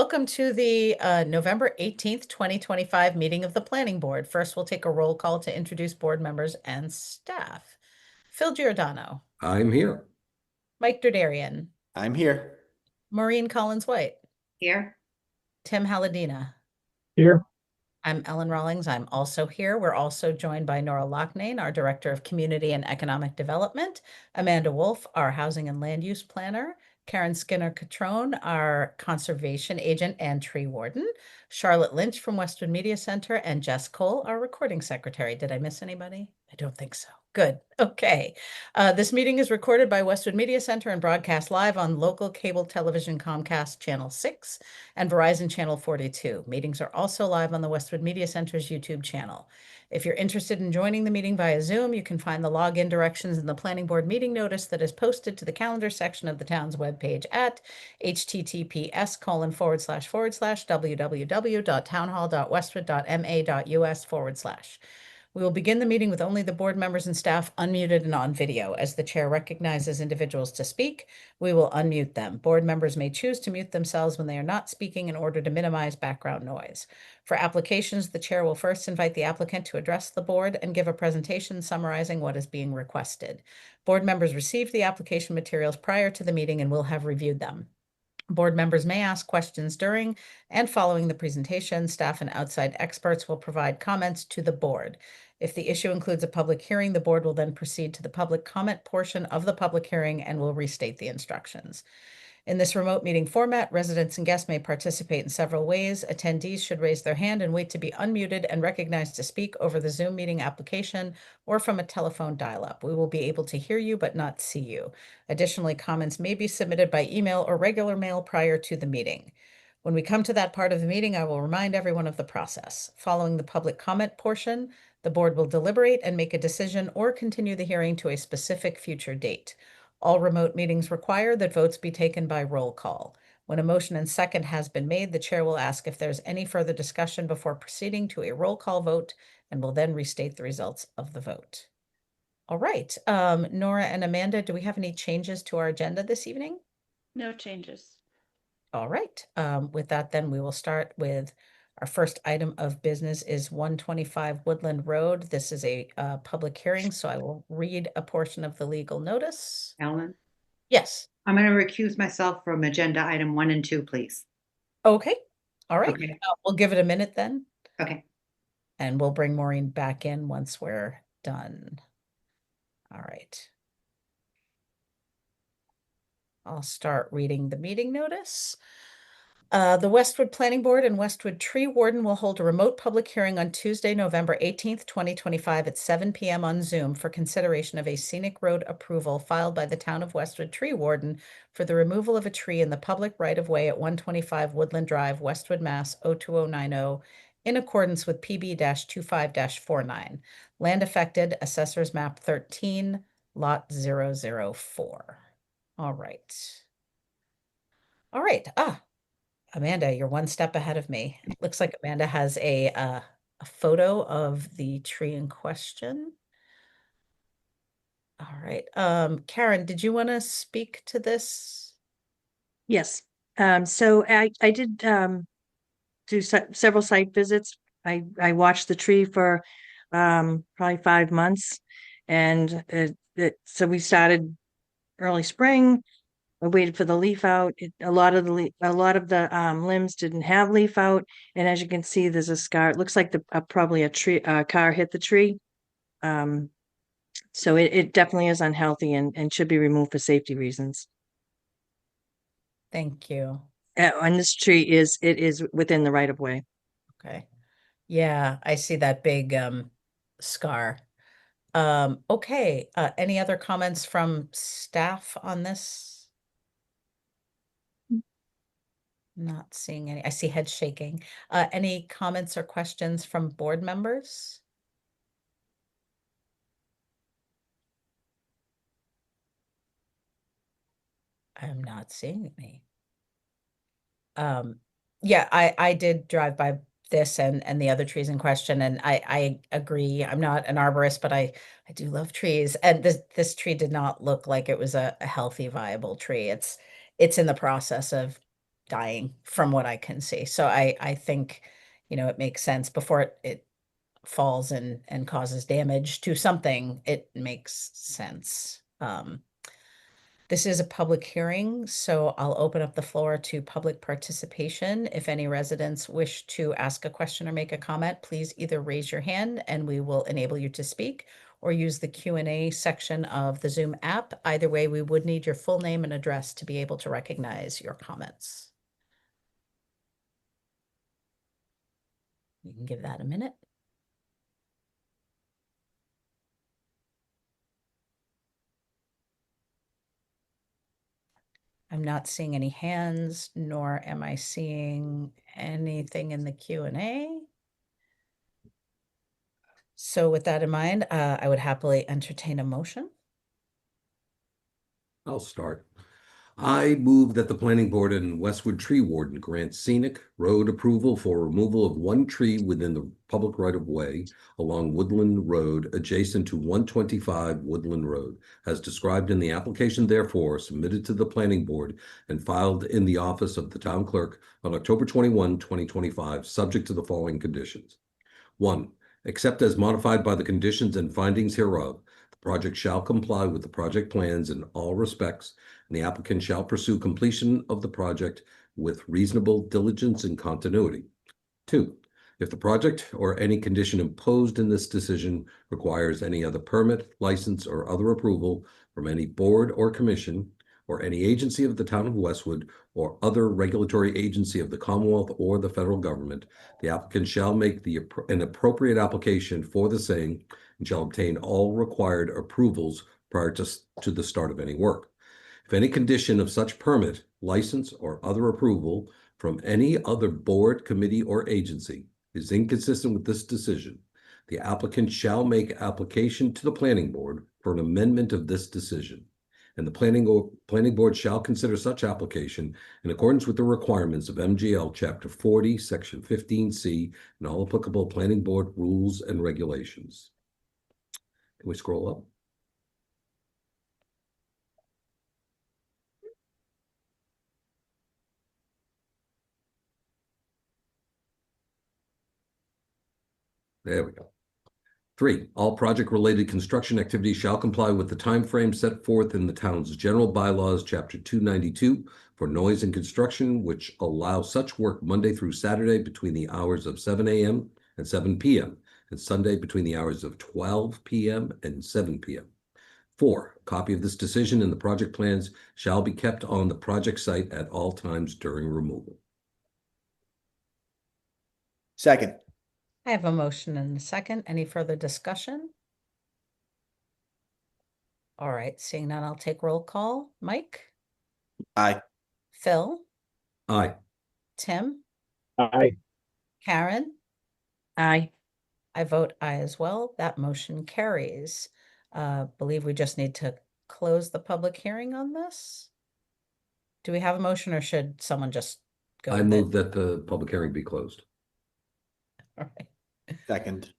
Welcome to the November 18th, 2025 meeting of the Planning Board. First, we'll take a roll call to introduce board members and staff. Phil Giordano, I'm here. Mike Derderian, I'm here. Maureen Collins-White, Here. Tim Halladina. Here. I'm Ellen Rawlings. I'm also here. We're also joined by Nora Loughnane, our Director of Community and Economic Development, Amanda Wolf, our Housing and Land Use Planner, Karen Skinner-Catrone, our Conservation Agent and Tree Warden, Charlotte Lynch from Westwood Media Center, and Jess Cole, our Recording Secretary. Did I miss anybody? I don't think so. Good. Okay. This meeting is recorded by Westwood Media Center and broadcast live on local cable television Comcast Channel 6 and Verizon Channel 42. Meetings are also live on the Westwood Media Center's YouTube channel. If you're interested in joining the meeting via Zoom, you can find the login directions in the Planning Board meeting notice that is posted to the calendar section of the town's webpage at https://www.townhall.westwood.ma.us/. We will begin the meeting with only the board members and staff unmuted and on video. As the chair recognizes individuals to speak, we will unmute them. Board members may choose to mute themselves when they are not speaking in order to minimize background noise. For applications, the chair will first invite the applicant to address the board and give a presentation summarizing what is being requested. Board members received the application materials prior to the meeting and will have reviewed them. Board members may ask questions during and following the presentation. Staff and outside experts will provide comments to the board. If the issue includes a public hearing, the board will then proceed to the public comment portion of the public hearing and will restate the instructions. In this remote meeting format, residents and guests may participate in several ways. Attendees should raise their hand and wait to be unmuted and recognized to speak over the Zoom meeting application or from a telephone dial-up. We will be able to hear you but not see you. Additionally, comments may be submitted by email or regular mail prior to the meeting. When we come to that part of the meeting, I will remind everyone of the process. Following the public comment portion, the board will deliberate and make a decision or continue the hearing to a specific future date. All remote meetings require that votes be taken by roll call. When a motion and second has been made, the chair will ask if there's any further discussion before proceeding to a roll call vote and will then restate the results of the vote. All right, Nora and Amanda, do we have any changes to our agenda this evening? No changes. All right, with that then we will start with our first item of business is 125 Woodland Road. This is a public hearing, so I will read a portion of the legal notice. Ellen, Yes. I'm going to recuse myself from agenda item 1 and 2, please. Okay. All right. Okay. We'll give it a minute then, Okay. and we'll bring Maureen back in once we're done. All right. I'll start reading the meeting notice. The Westwood Planning Board and Westwood Tree Warden will hold a remote public hearing on Tuesday, November 18th, 2025 at 7 p.m. on Zoom for consideration of a scenic road approval filed by the Town of Westwood Tree Warden for the removal of a tree in the public right-of-way at 125 Woodland Drive, Westwood, Mass. 02090, in accordance with PB-25-49. Land affected, Assessor's Map 13, Lot 004. All right. All right. Amanda, you're one step ahead of me. Looks like Amanda has a photo of the tree in question. All right. Karen, did you want to speak to this? Yes. So I did do several site visits. I watched the tree for probably 5 months, and so we started early spring. I waited for the leaf out. A lot of the limbs didn't have leaf out, and as you can see, there's a scar. It looks like probably a car hit the tree. So it definitely is unhealthy and should be removed for safety reasons. Thank you. And this tree is within the right of way. Okay. Yeah, I see that big scar. Okay. Any other comments from staff on this? Not seeing any. I see head shaking. Any comments or questions from board members? I'm not seeing any. Yeah, I did drive by this and the other trees in question, and I agree. I'm not an arborist, but I do love trees, and this tree did not look like it was a healthy, viable tree. It's in the process of dying from what I can see. So I think, it makes sense before it falls and causes damage to something, it makes sense. This is a public hearing, so I'll open up the floor to public participation. If any residents wish to ask a question or make a comment, please either raise your hand and we will enable you to speak, or use the Q&A section of the Zoom app. Either way, we would need your full name and address to be able to recognize your comments. You can give that a minute. I'm not seeing any hands, nor am I seeing anything in the Q&A. So with that in mind, I would happily entertain a motion. I'll start. I move that the planning board and Westwood tree warden grant scenic road approval for removal of one tree within the public right-of-way along Woodland Road adjacent to 125 Woodland Road, as described in the application therefore submitted to the planning board and filed in the office of the town clerk on October 21, 2025, subject to the following conditions. 1, except as modified by the conditions and findings hereof, the project shall comply with the project plans in all respects, and the applicant shall pursue completion of the project with reasonable diligence and continuity. 2, if the project or any condition imposed in this decision requires any other permit, license, or other approval from any board or commission or any agency of the town of Westwood or other regulatory agency of the Commonwealth or the federal government, the applicant shall make an appropriate application for the same and shall obtain all required approvals prior to the start of any work. If any condition of such permit, license, or other approval from any other board, committee, or agency is inconsistent with this decision, the applicant shall make application to the planning board for an amendment of this decision, and the planning board shall consider such application in accordance with the requirements of MGL Chapter 40, Section 15C, and all applicable planning board rules and regulations. Can we scroll up? There we go. 3, all project-related construction activities shall comply with the time frame set forth in the town's general bylaws, Chapter 292, for noise and construction, which allow such work Monday through Saturday between the hours of 7 a.m. and 7 p.m., and Sunday between the hours of 12 p.m. and 7 p.m. 4, a copy of this decision and the project plans shall be kept on the project site at all times during removal. Second. I have a motion and a second. Any further discussion? All right, seeing none, I'll take roll call. Mike? Aye. Phil? Aye. Tim? Aye. Karen? Aye. I vote aye as well. That motion carries. Believe we just need to close the public hearing on this. Do we have a motion, or should someone just go? I with move it? that the public hearing be closed. All right. Second.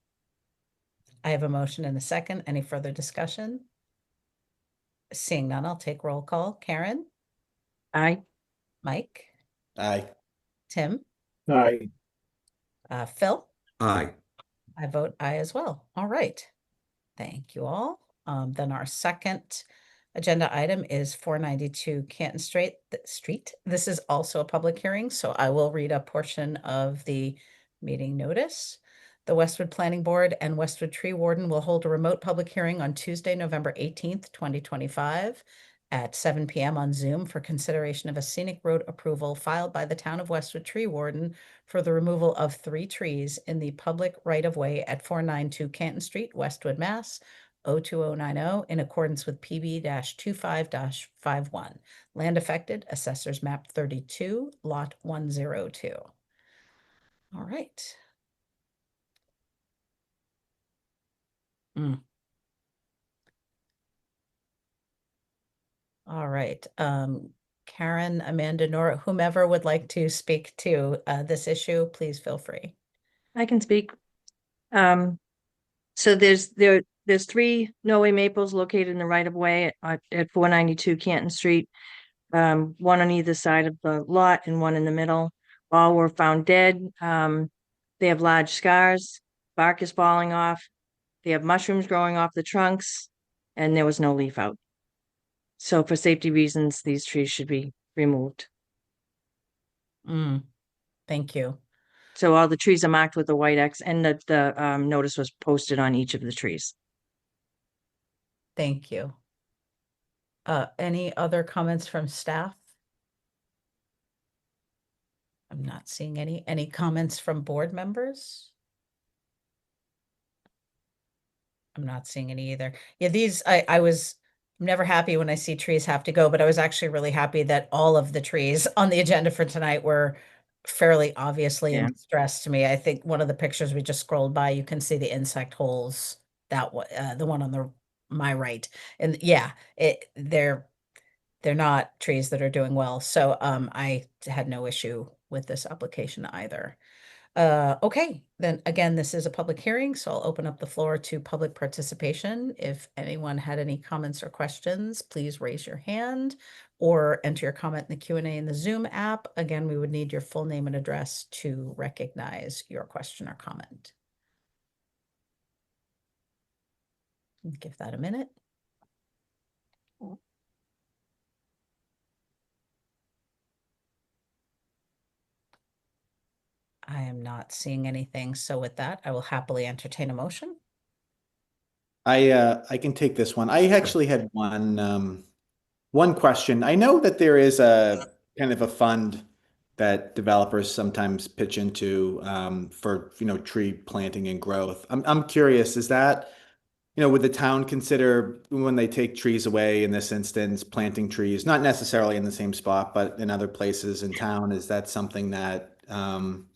I have a motion and a second. Any further discussion? Seeing none, I'll take roll call. Karen? Aye. Mike? Aye. Tim? Aye. Phil? Aye. I vote aye as well. All right. Thank you all. Then our second agenda item is 492 Canton Street. This is also a public hearing, so I will read a portion of the meeting notice. The Westwood Planning Board and Westwood Tree Warden will hold a remote public hearing on Tuesday, November 18th, 2025 at 7 p.m. on Zoom for consideration of a scenic road approval filed by the Town of Westwood Tree Warden for the removal of 3 trees in the public right-of-way at 492 Canton Street, Westwood, Mass. 02090 in accordance with PB-25-51. Land affected, Assessors Map 32, Lot 102. All right. All right. Karen, Amanda, Nora, whomever would like to speak to this issue, please feel free. I can speak. So there's 3 Norway maples located in the right of way at 492 Canton Street. one on either side of the lot and one in the middle. All were found dead. They have large scars, bark is falling off. They have mushrooms growing off the trunks, and there was no leaf out. So for safety reasons, these trees should be removed. Thank you. So all the trees are marked with a white X, and the notice was posted on each of the trees. Thank you. Any other comments from staff? I'm not seeing any. Any comments from board members? I'm not seeing any either. Yeah, these, I'm never happy when I see trees have to go, but I was actually really happy that all of the trees on the agenda for tonight were fairly obviously in Yeah. distress to me. I think one of the pictures we just scrolled by, you can see the insect holes, that one, the one on my right. And yeah, they're not trees that are doing well. So I had no issue with this application either. Okay, then again, this is a public hearing, so I'll open up the floor to public participation. If anyone had any comments or questions, please raise your hand or enter your comment in the Q&A in the Zoom app. Again, we would need your full name and address to recognize your question or comment. Give that a minute. I am not seeing anything, so with that, I will happily entertain a motion. I can take this one. I actually had one question. I know that there is a kind of a fund that developers sometimes pitch into for tree planting and growth. I'm curious, is that would the town consider when they take trees away, in this instance, planting trees, not necessarily in the same spot, but in other places in town? Is that something that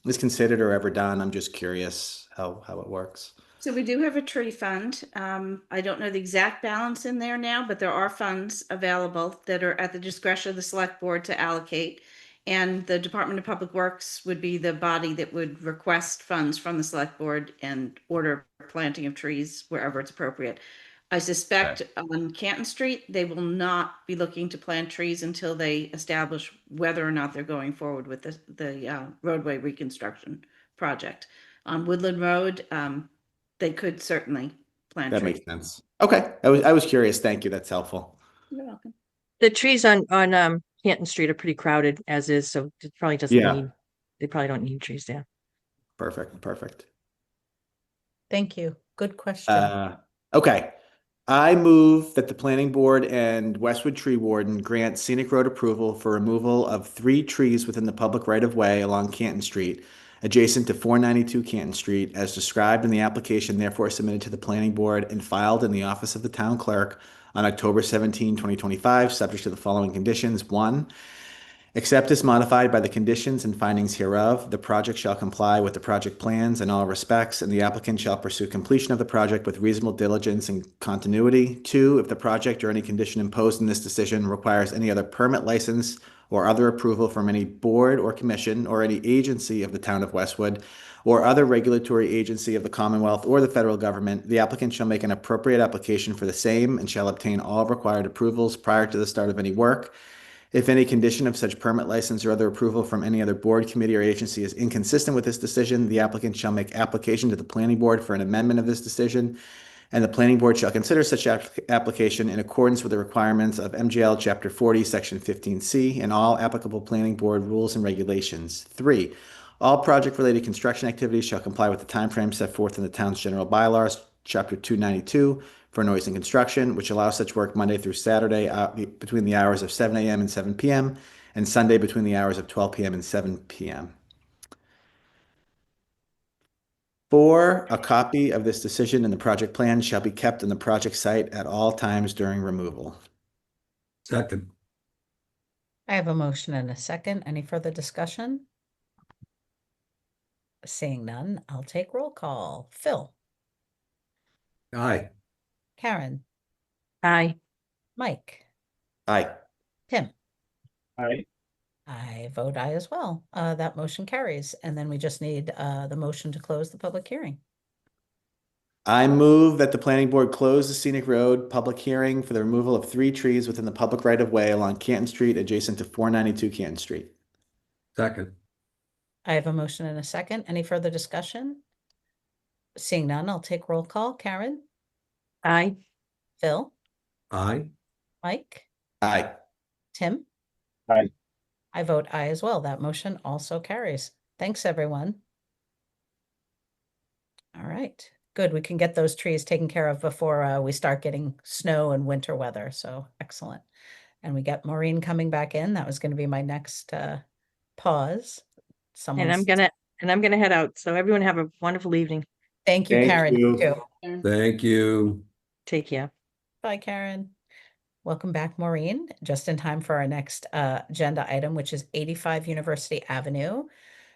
is considered or ever done? I'm just curious how it works. So we do have a tree fund. I don't know the exact balance in there now, but there are funds available that are at the discretion of the select board to allocate. And the Department of Public Works would be the body that would request funds from the select board and order planting of trees wherever it's appropriate. I suspect on Canton Street, they will not be looking to plant trees until they establish whether or not they're going forward with the roadway reconstruction project. On Woodland Road, they could certainly plant That trees. makes sense. Okay. I was curious. Thank you. That's helpful. You're welcome. The trees on Canton Street are pretty crowded as is, so it probably doesn't Yeah. need, they probably don't need trees there. Perfect. Thank you. Good question. Okay. I move that the planning board and Westwood Tree Warden grant scenic road approval for removal of 3 trees within the public right of way along Canton Street, adjacent to 492 Canton Street, as described in the application therefore submitted to the planning board and filed in the office of the town clerk on October 17, 2025, subject to the following conditions. 1, except as modified by the conditions and findings hereof, the project shall comply with the project plans in all respects, and the applicant shall pursue completion of the project with reasonable diligence and continuity. 2, if the project or any condition imposed in this decision requires any other permit, license, or other approval from any board or commission or any agency of the town of Westwood or other regulatory agency of the Commonwealth or the federal government, the applicant shall make an appropriate application for the same and shall obtain all required approvals prior to the start of any work. If any condition of such permit, license, or other approval from any other board, committee, or agency is inconsistent with this decision, the applicant shall make application to the planning board for an amendment of this decision, and the planning board shall consider such application in accordance with the requirements of MGL Chapter 40, Section 15C, and all applicable planning board rules and regulations. 3, all project-related construction activities shall comply with the timeframe set forth in the town's general bylaws, Chapter 292, for noise and construction, which allows such work Monday through Saturday between the hours of 7 a.m. and 7 p.m., and Sunday between the hours of 12 p.m. and 7 p.m. 4, a copy of this decision and the project plan shall be kept in the project site at all times during removal. Second. I have a motion and a second. Any further discussion? Seeing none, I'll take roll call. Phil, Aye. Karen, Aye. Mike, Aye. Tim. Aye. I vote aye as well. That motion carries. And then we just need the motion to close the public hearing. I move that the planning board close the Scenic Road public hearing for the removal of 3 trees within the public right-of-way along Canton Street adjacent to 492 Canton Street. Second. I have a motion and a second. Any further discussion? Seeing none, I'll take roll call. Karen, Aye. Phil, Aye. Mike, Aye. Tim? Aye. I vote aye as well. That motion also carries. Thanks, everyone. All right, good. We can get those trees taken care of before we start getting snow and winter weather. So excellent. And we got Maureen coming back in. That was going to be my next pause. And I'm gonna head out. So everyone have a wonderful evening. Thank you, Thank Karen. you. Too. Thank you. Take care. Bye, Karen. Welcome back, Maureen. Just in time for our next agenda item, which is 85 University Avenue.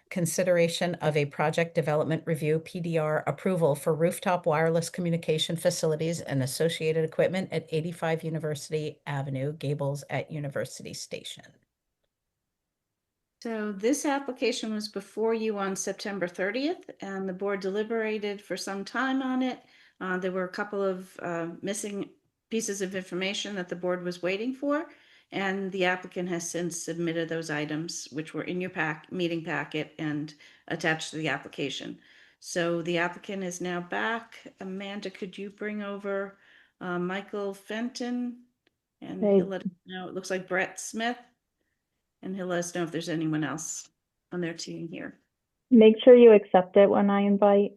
Consideration of a project development review PDR approval for rooftop wireless communication facilities and associated equipment at 85 University Avenue, Gables at University Station. So this application was before you on September 30th, and the board deliberated for some time on it. There were a couple of missing pieces of information that the board was waiting for, and the applicant has since submitted those items, which were in your meeting packet and attached to the application. So the applicant is now back. Amanda, could you bring over Michael Fenton? And he'll let us know. It looks like Brett Smith. And he'll let us know if there's anyone else on their team here. Make sure you accept it when I invite.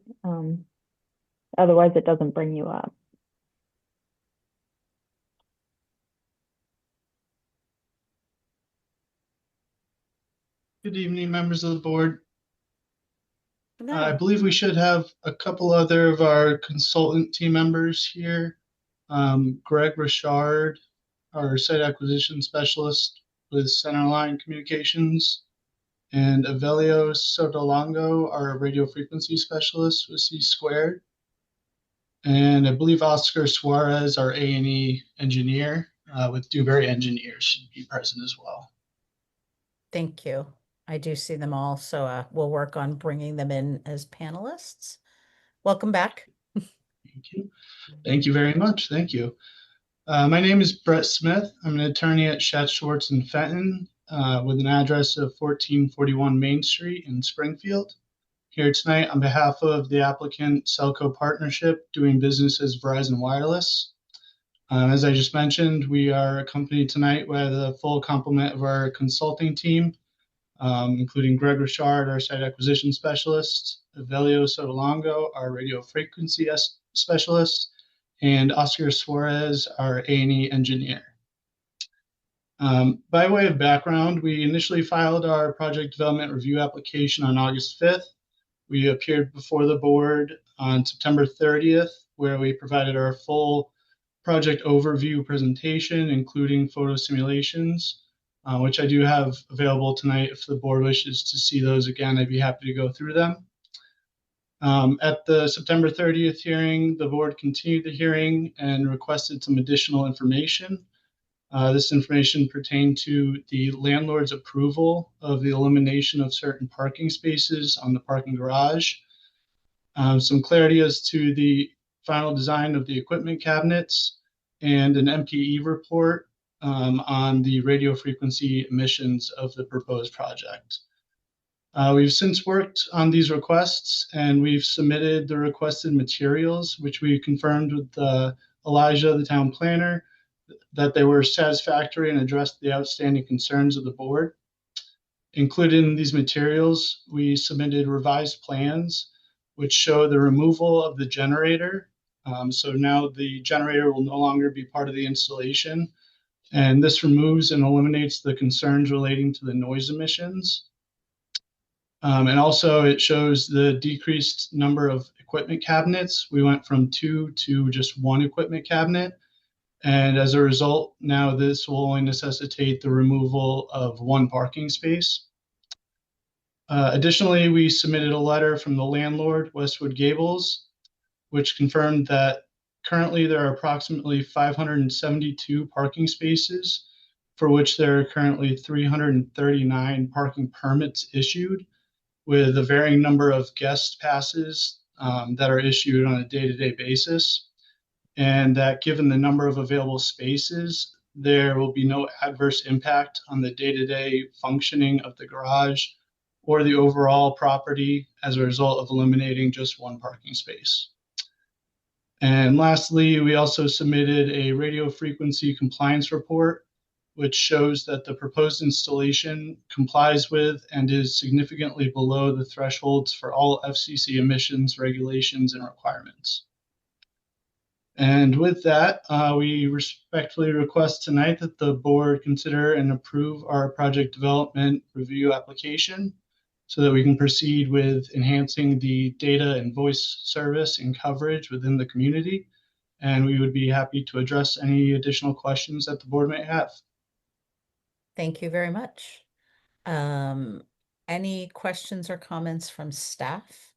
Otherwise, it doesn't bring you up. Good evening, members of the board. Hello. I believe we should have a couple other of our consultant team members here. Greg Richard, our site acquisition specialist with Centerline Communications, and Avelio Sotolongo, our radio frequency specialist with C Squared. And I believe Oscar Suarez, our A&E engineer with Dewberry Engineers, should be present as well. Thank you. I do see them all, so we'll work on bringing them in as panelists. Welcome back. Thank you. Thank you very much. Thank you. My name is Brett Smith. I'm an attorney at Schatz, Schwartz & Fenton with an address of 1441 Main Street in Springfield. Here tonight on behalf of the applicant Celco Partnership doing business as Verizon Wireless. As I just mentioned, we are accompanied tonight by the full complement of our consulting team, including Greg Richard, our site acquisition specialist, Avelio Sotolongo, our radio frequency specialist, and Oscar Suarez, our A&E engineer. By way of background, we initially filed our project development review application on August 5th. We appeared before the board on September 30th, where we provided our full project overview presentation, including photo simulations, which I do have available tonight. If the board wishes to see those again, I'd be happy to go through them. At the September 30th hearing, the board continued the hearing and requested some additional information. This information pertained to the landlord's approval of the elimination of certain parking spaces on the parking garage. Some clarity as to the final design of the equipment cabinets and an MPE report on the radio frequency emissions of the proposed project. We've since worked on these requests and we've submitted the requested materials, which we confirmed with Elijah, the town planner, that they were satisfactory and addressed the outstanding concerns of the board. Included in these materials, we submitted revised plans, which show the removal of the generator. So now the generator will no longer be part of the installation. And this removes and eliminates the concerns relating to the noise emissions. And also it shows the decreased number of equipment cabinets. We went from 2 to just 1 equipment cabinet. And as a result, now this will only necessitate the removal of 1 parking space. Additionally, we submitted a letter from the landlord, Westwood Gables, which confirmed that currently there are approximately 572 parking spaces, for which there are currently 339 parking permits issued, with a varying number of guest passes that are issued on a day-to-day basis, and that given the number of available spaces, there will be no adverse impact on the day-to-day functioning of the garage or the overall property as a result of eliminating just one parking space. And lastly, we also submitted a radio frequency compliance report, which shows that the proposed installation complies with and is significantly below the thresholds for all FCC emissions, regulations, and requirements. And with that, we respectfully request tonight that the board consider and approve our project development review application so that we can proceed with enhancing the data and voice service and coverage within the community. And we would be happy to address any additional questions that the board may have. Thank you very much. Any questions or comments from staff?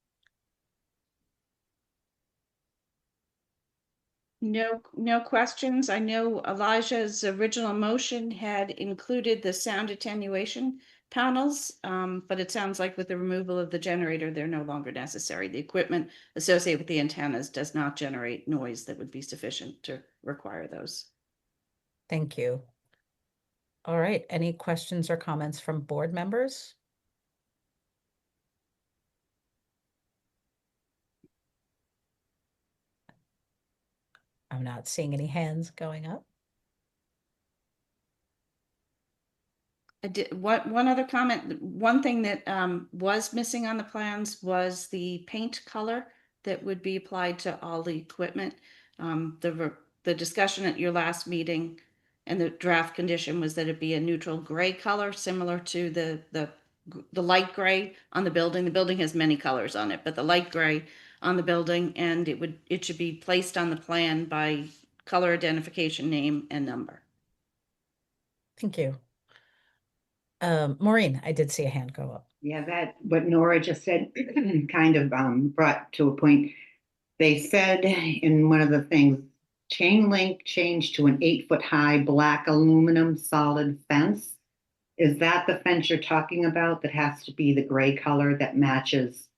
No questions. I know Elijah's original motion had included the sound attenuation panels, but it sounds like with the removal of the generator, they're no longer necessary. The equipment associated with the antennas does not generate noise that would be sufficient to require those. Thank you. All right, any questions or comments from board members? I'm not seeing any hands going up. I did one other comment. One thing that was missing on the plans was the paint color that would be applied to all the equipment. The discussion at your last meeting and the draft condition was that it be a neutral gray color, similar to the light gray on the building. The building has many colors on it, but the light gray on the building, and it should be placed on the plan by color identification, name, and number. Thank you. Maureen, I did see a hand go up. Yeah, that what Nora just said kind of brought to a point. They said in one of the things, chain link changed to an 8-foot high black aluminum solid fence. Is that the fence you're talking about that has to be the gray color that matches?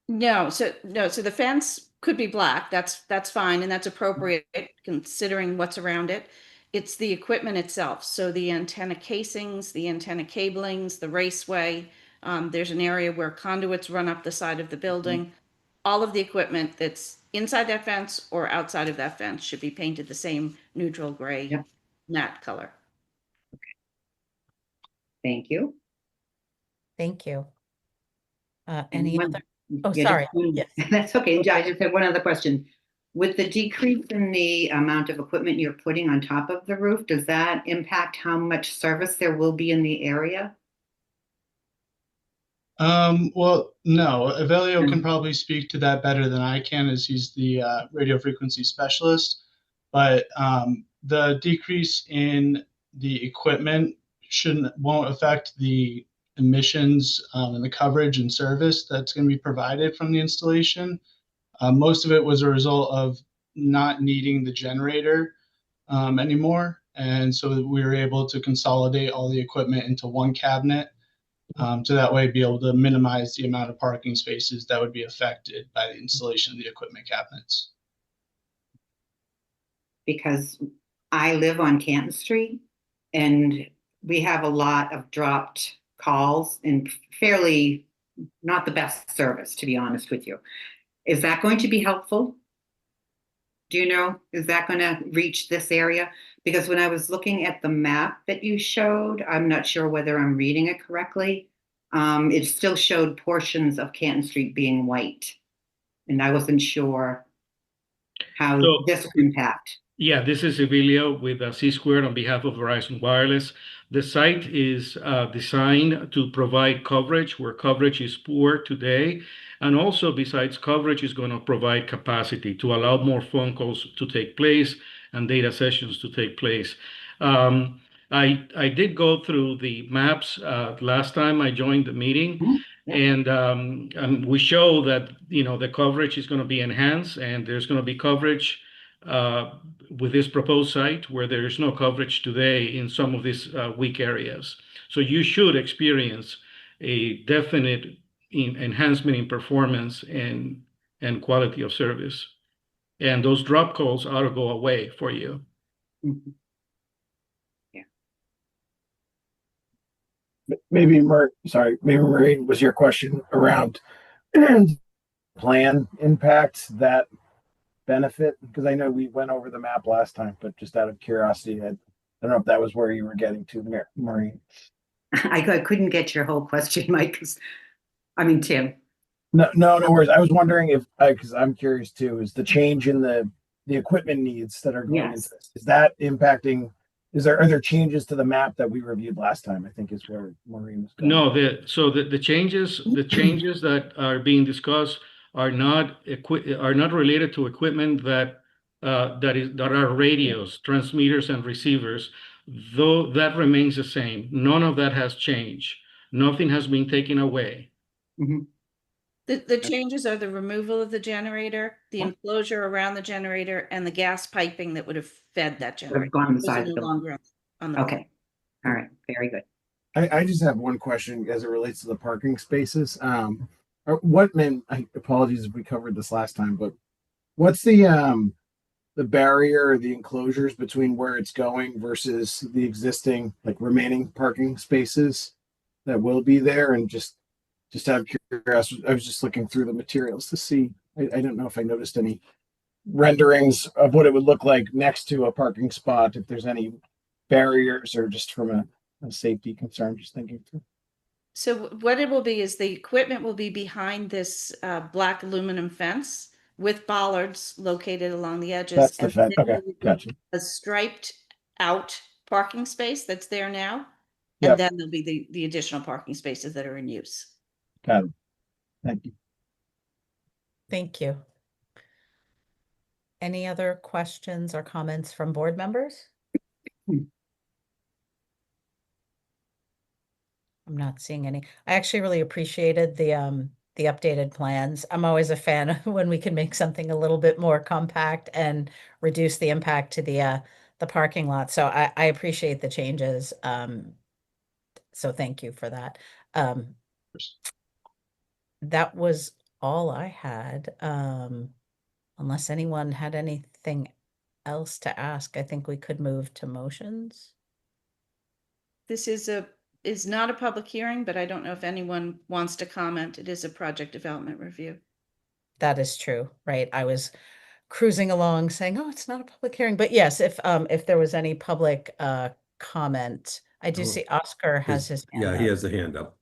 No, so the fence could be black. That's fine, and that's appropriate considering what's around it. It's the equipment itself. So the antenna casings, the antenna cablings, the raceway. There's an area where conduits run up the side of the building. All of the equipment that's inside that fence or outside of that fence should be painted the same neutral gray matte color. Okay. Thank you. Thank you. Any other? Oh, Yeah, sorry. Yes. That's okay. I just had one other question. With the decrease in the amount of equipment you're putting on top of the roof, does that impact how much service there will be in the area? Well, no, Avelio can probably speak to that better than I can, as he's the radio frequency specialist. But the decrease in the equipment won't affect the emissions and the coverage and service that's going to be provided from the installation. Most of it was a result of not needing the generator anymore. And so we were able to consolidate all the equipment into one cabinet to that way be able to minimize the amount of parking spaces that would be affected by the installation of the equipment cabinets. Because I live on Canton Street and we have a lot of dropped calls and fairly not the best service, to be honest with you. Is that going to be helpful? Do you know, is that going to reach this area? Because when I was looking at the map that you showed, I'm not sure whether I'm reading it correctly. It still showed portions of Canton Street being white. And I wasn't sure how this would impact. Yeah, this is Evilio with C-Squared on behalf of Verizon Wireless. The site is designed to provide coverage where coverage is poor today. And also, besides coverage, is going to provide capacity to allow more phone calls to take place and data sessions to take place. I did go through the maps last time I joined the meeting. And we show that, the coverage is going to be enhanced, and there's going to be coverage with this proposed site where there is no coverage today in some of these weak areas. So you should experience a definite enhancement in performance and and quality of service. And those drop calls ought to go away for you. Mhm. Maybe Marie, was your question around plan impacts that benefit? Because I know we went over the map last time, but just out of curiosity, I don't know if that was where you were getting to, Marie. I couldn't get your whole question, Mike. Tim. No worries. I was wondering if, because I'm curious too, is the change in the equipment needs that are going into Yes. this, is that impacting? Are there changes to the map that we reviewed last time? I think is where Maureen was going. No, the changes that are being discussed are not related to equipment that are radios, transmitters, and receivers. Though that remains the same. None of that has changed. Nothing has been taken away. Mhm. The changes are the removal of the generator, the enclosure around the generator, and the gas piping that would have fed that Would generator. have gone Those are inside no the building. longer on the. Okay. All right. Very good. I just have one question as it relates to the parking spaces. Apologies if we covered this last time, but what's the barrier or the enclosures between where it's going versus the existing like remaining parking spaces that will be there? And just out of curiosity, I was just looking through the materials to see. I don't know if I noticed any renderings of what it would look like next to a parking spot, if there's any barriers or just from a safety concern, just thinking through. So what it will be is the equipment will be behind this black aluminum fence with bollards located along the edges. That's the and fence. then Okay, there will be gotcha. a striped out parking space that's there now. Yep. And then there'll be the additional parking spaces that are in use. Got it. Thank you. Thank you. Any other questions or comments from board members? I'm not seeing any. I actually really appreciated the updated plans. I'm always a fan of when we can make something a little bit more compact and reduce the impact to the parking lot. So I appreciate the changes. So thank you for that. That was all I had. Unless anyone had anything else to ask, I think we could move to motions. This is not a public hearing, but I don't know if anyone wants to comment. It is a project development review. That is true, right? I was cruising along saying, "Oh, it's not a public hearing," but yes, if there was any public comment, I do see Oscar has his hand Yeah, he up. has a hand up.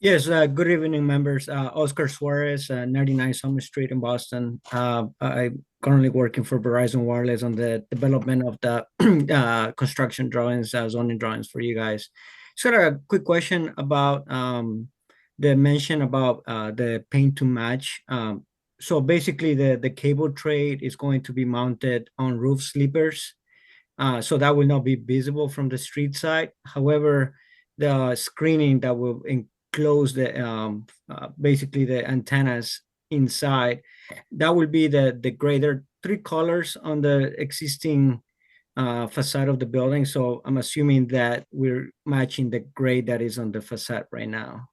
Yes, good evening, members. Oscar Suarez, 99 Summer Street in Boston. I'm currently working for Verizon Wireless on the development of the construction drawings, zoning drawings for you guys. Just got a quick question about the mention about the paint to match. So basically, the cable tray is going to be mounted on roof sleepers. So that will not be visible from the street side. However, the screening that will enclose the basically the antennas inside, that will be the gray. There are three colors on the existing facade of the building. So I'm assuming that we're matching the gray that is on the facade right now.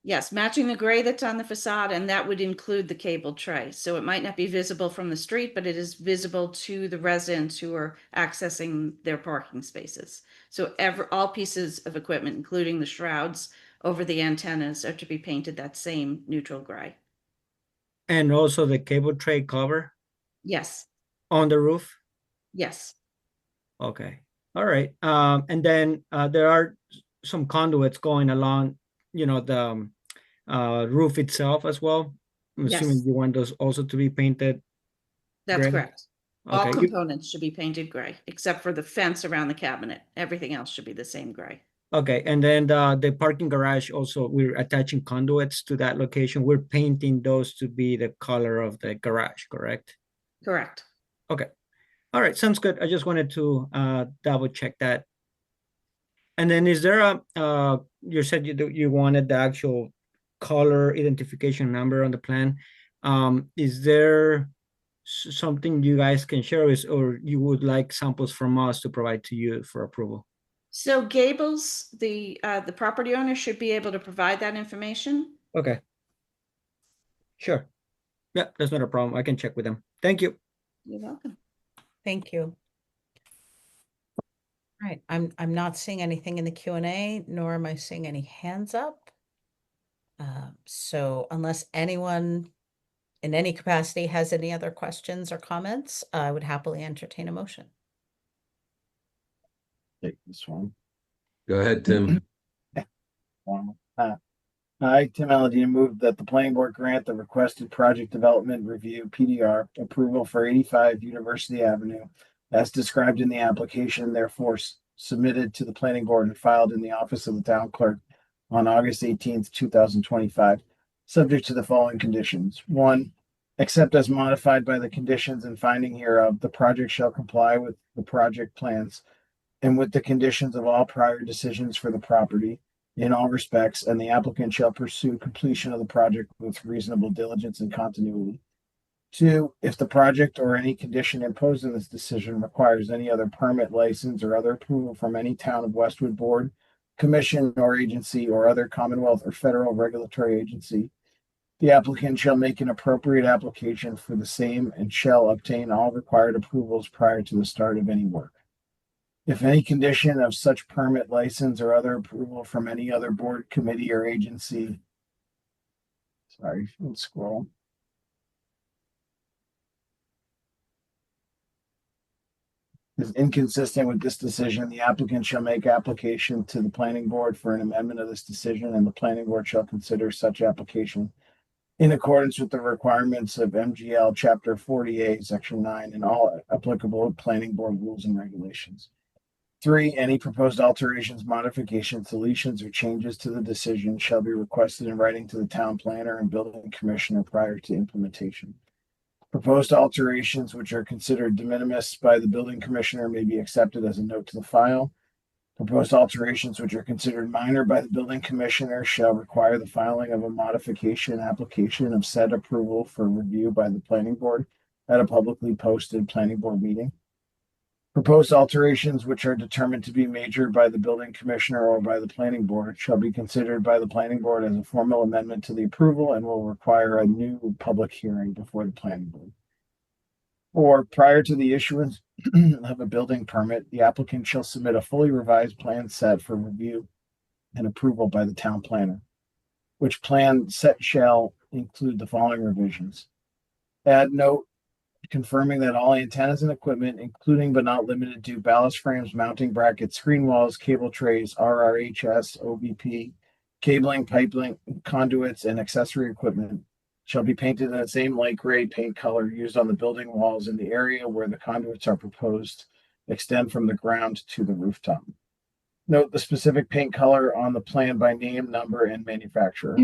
Yes, matching the gray that's on the facade, and that would include the cable tray. So it might not be visible from the street, but it is visible to the residents who are accessing their parking spaces. So all pieces of equipment, including the shrouds over the antennas, are to be painted that same neutral gray. And also the cable tray cover Yes, on the roof? yes, Okay, all right. And then there are some conduits going along, the roof itself as well. I'm assuming Yes. you want those also to be painted that's gray? correct. All Okay. components should be painted gray, except for the fence around the cabinet. Everything else should be the same gray. Okay, and then the parking garage also, we're attaching conduits to that location. We're painting those to be the color of the garage, correct? Correct. Okay, all right, sounds good. I just wanted to double check that. And then is there you said you wanted the actual color identification number on the plan. Is there something you guys can share with, or you would like samples from us to provide to you for approval? So Gables, the property owner, should be able to provide that information. Okay. Sure. Yeah, that's not a problem. I can check with them. Thank you. You're welcome. Thank you. All right, I'm not seeing anything in the Q&A, nor am I seeing any hands up. So unless anyone in any capacity has any other questions or comments, I would happily entertain a motion. Take this one. Go ahead, Tim. I, Tim Alladine, move that the planning board grant the requested project development review PDR approval for 85 University Avenue as described in the application, therefore submitted to the planning board and filed in the office of the town clerk on August 18th, 2025, subject to the following conditions. One, except as modified by the conditions and finding hereof, the project shall comply with the project plans and with the conditions of all prior decisions for the property in all respects, and the applicant shall pursue completion of the project with reasonable diligence and continuity. Two, if the project or any condition imposed in this decision requires any other permit, license, or other approval from any town of Westwood board, commission, or agency, or other Commonwealth or federal regulatory agency, the applicant shall make an appropriate application for the same and shall obtain all required approvals prior to the start of any work. If any condition of such permit, license, or other approval from any other board, committee, or agency, let's scroll. Is inconsistent with this decision, the applicant shall make application to the planning board for an amendment of this decision, and the planning board shall consider such application in accordance with the requirements of MGL Chapter 48, Section 9, and all applicable planning board rules and regulations. Three, any proposed alterations, modifications, deletions, or changes to the decision shall be requested in writing to the town planner and building commissioner prior to implementation. Proposed alterations which are considered de minimis by the building commissioner may be accepted as a note to the file. Proposed alterations which are considered minor by the building commissioner shall require the filing of a modification application of said approval for review by the planning board at a publicly posted planning board meeting. Proposed alterations which are determined to be major by the building commissioner or by the planning board shall be considered by the planning board as a formal amendment to the approval and will require a new public hearing before the planning board. Or prior to the issuance of a building permit, the applicant shall submit a fully revised plan set for review and approval by the town planner, which plan set shall include the following revisions. Add note confirming that all antennas and equipment, including but not limited to ballast frames, mounting brackets, screen walls, cable trays, RRHS, OBP, cabling, pipeline, conduits, and accessory equipment shall be painted in the same light gray paint color used on the building walls in the area where the conduits are proposed extend from the ground to the rooftop. Note the specific paint color on the plan by name, number, and manufacturer.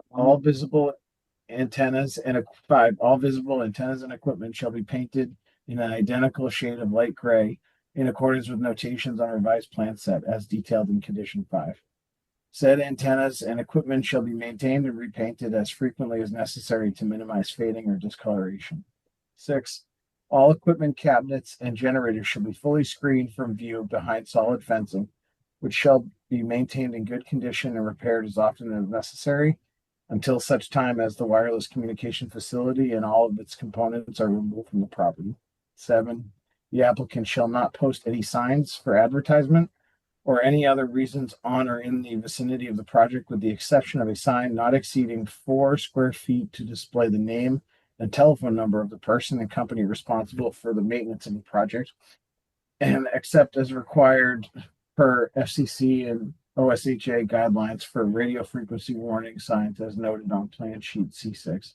All visible antennas and all visible antennas and equipment shall be painted in an identical shade of light gray in accordance with notations on revised plan set as detailed in condition 5. Said antennas and equipment shall be maintained and repainted as frequently as necessary to minimize fading or discoloration. 6. All equipment cabinets and generators shall be fully screened from view behind solid fencing, which shall be maintained in good condition and repaired as often as necessary until such time as the wireless communication facility and all of its components are removed from the property. 7. The applicant shall not post any signs for advertisement or any other reasons on or in the vicinity of the project, with the exception of a sign not exceeding 4 square feet to display the name and telephone number of the person and company responsible for the maintenance of the project, and except as required per FCC and OSHA guidelines for radio frequency warning signs as noted on plan sheet C6.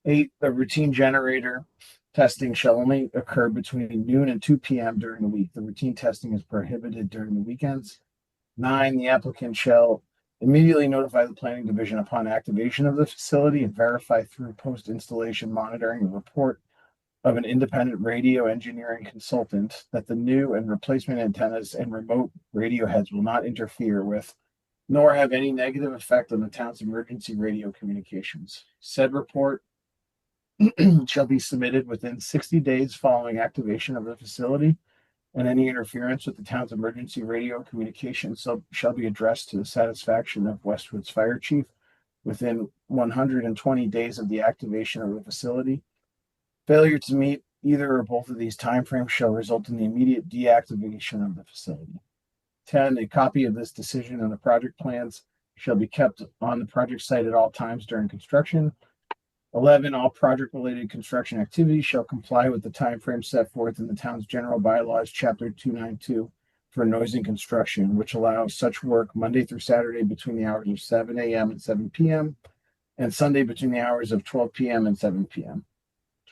8. The routine generator testing shall only occur between noon and 2 p.m. during the week. The routine testing is prohibited during the weekends. 9. The applicant shall immediately notify the planning division upon activation of the facility and verify through post-installation monitoring the report of an independent radio engineering consultant that the new and replacement antennas and remote radio heads will not interfere with nor have any negative effect on the town's emergency radio communications. Said report shall be submitted within 60 days following activation of the facility, and any interference with the town's emergency radio communications shall be addressed to the satisfaction of Westwood's fire chief, within 120 days of the activation of the facility. Failure to meet either or both of these timeframes shall result in the immediate deactivation of the facility. 10, a copy of this decision and the project plans shall be kept on the project site at all times during construction. 11, all project-related construction activities shall comply with the timeframe set forth in the town's general bylaws, chapter 292, for noise and construction, which allows such work Monday through Saturday between the hours of 7 a.m. and 7 p.m., and Sunday between the hours of 12 p.m. and 7 p.m.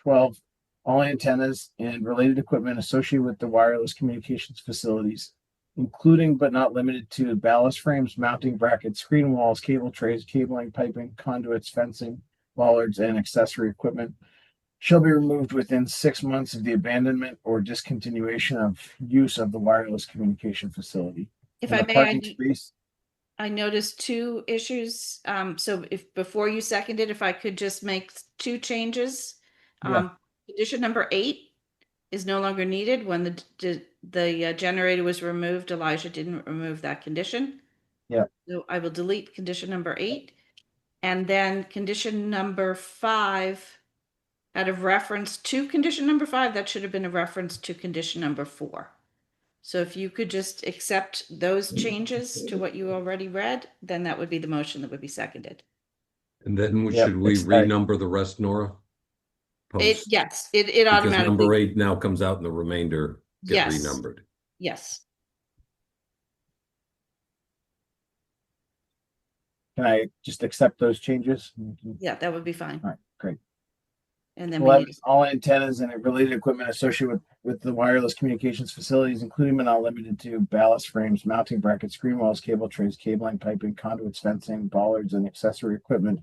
12, all antennas and related equipment associated with the wireless communications facilities, including but not limited to ballast frames, mounting brackets, screen walls, cable trays, cabling, piping, conduits, fencing, bollards, and accessory equipment, shall be removed within 6 months of the abandonment or discontinuation of use of the wireless communication facility. If And I the may, parking space, I noticed two issues. So if before you seconded, if I could just make two changes. Yeah. Condition number 8 is no longer needed. When the generator was removed, Elijah didn't remove that condition. Yeah. So I will delete condition number 8. And then condition number 5 had a reference to condition number 5. That should have been a reference to condition number 4. So if you could just accept those changes to what you already read, then that would be the motion that would be seconded. And then Yep, should we it's like- renumber the rest, Nora? Post, Yes, it because automatically. number 8 now comes out and the remainder get Yes. renumbered. Yes. Can I just accept those changes? Yeah, that would be fine. All right, great. And then we 11, need, all antennas and related equipment associated with the wireless communications facilities, including but not limited to ballast frames, mounting brackets, screen walls, cable trays, cabling, piping, conduits, fencing, bollards, and accessory equipment,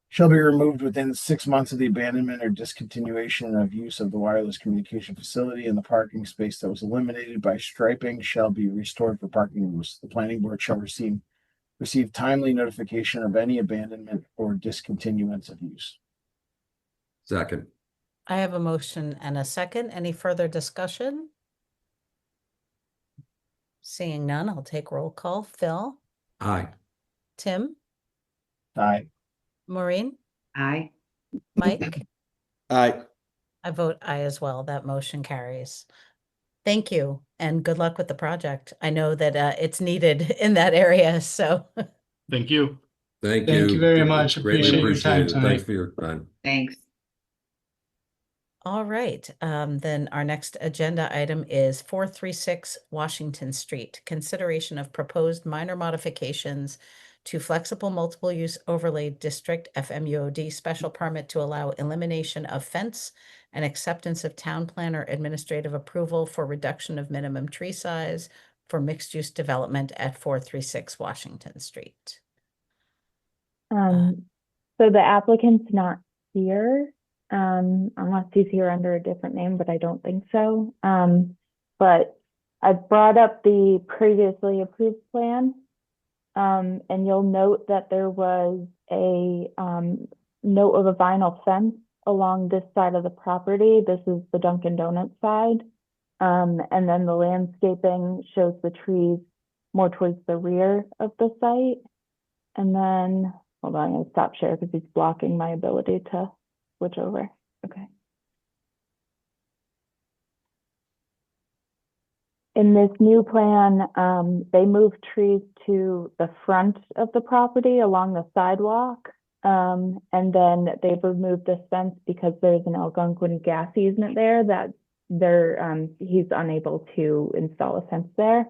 shall be removed within 6 months of the abandonment or discontinuation of use of the wireless communication facility, and the parking space that was eliminated by striping shall be restored for parking use. The planning board shall receive timely notification of any abandonment or discontinuance of use. Second. I have a motion and a second. Any further discussion? Seeing none, I'll take roll call. Phil, Aye. Tim, Aye. Maureen, Aye. Mike. Aye. I vote aye as well. That motion carries. Thank you and good luck with the project. I know that it's needed in that area, so. Thank you. Thank Thank you very Greatly much. Appreciate your time appreciate it. tonight. Thanks for your time. Thanks. All right, then our next agenda item is 436 Washington Street. Consideration of proposed minor modifications to flexible multiple use overlay district FMUOD special permit to allow elimination of fence and acceptance of town planner administrative approval for reduction of minimum tree size for mixed use development at 436 Washington Street. So the applicant's not here, unless he's here under a different name, but I don't think so. But I brought up the previously approved plan. And you'll note that there was a note of a vinyl fence along this side of the property. This is the Dunkin' Donuts side. And then the landscaping shows the trees more towards the rear of the site. And then, hold on, I'm gonna stop share because he's blocking my ability to switch over. Okay. In this new plan, they moved trees to the front of the property along the sidewalk. And then they've removed this fence because there's an Algonquin gas easement there that he's unable to install a fence there.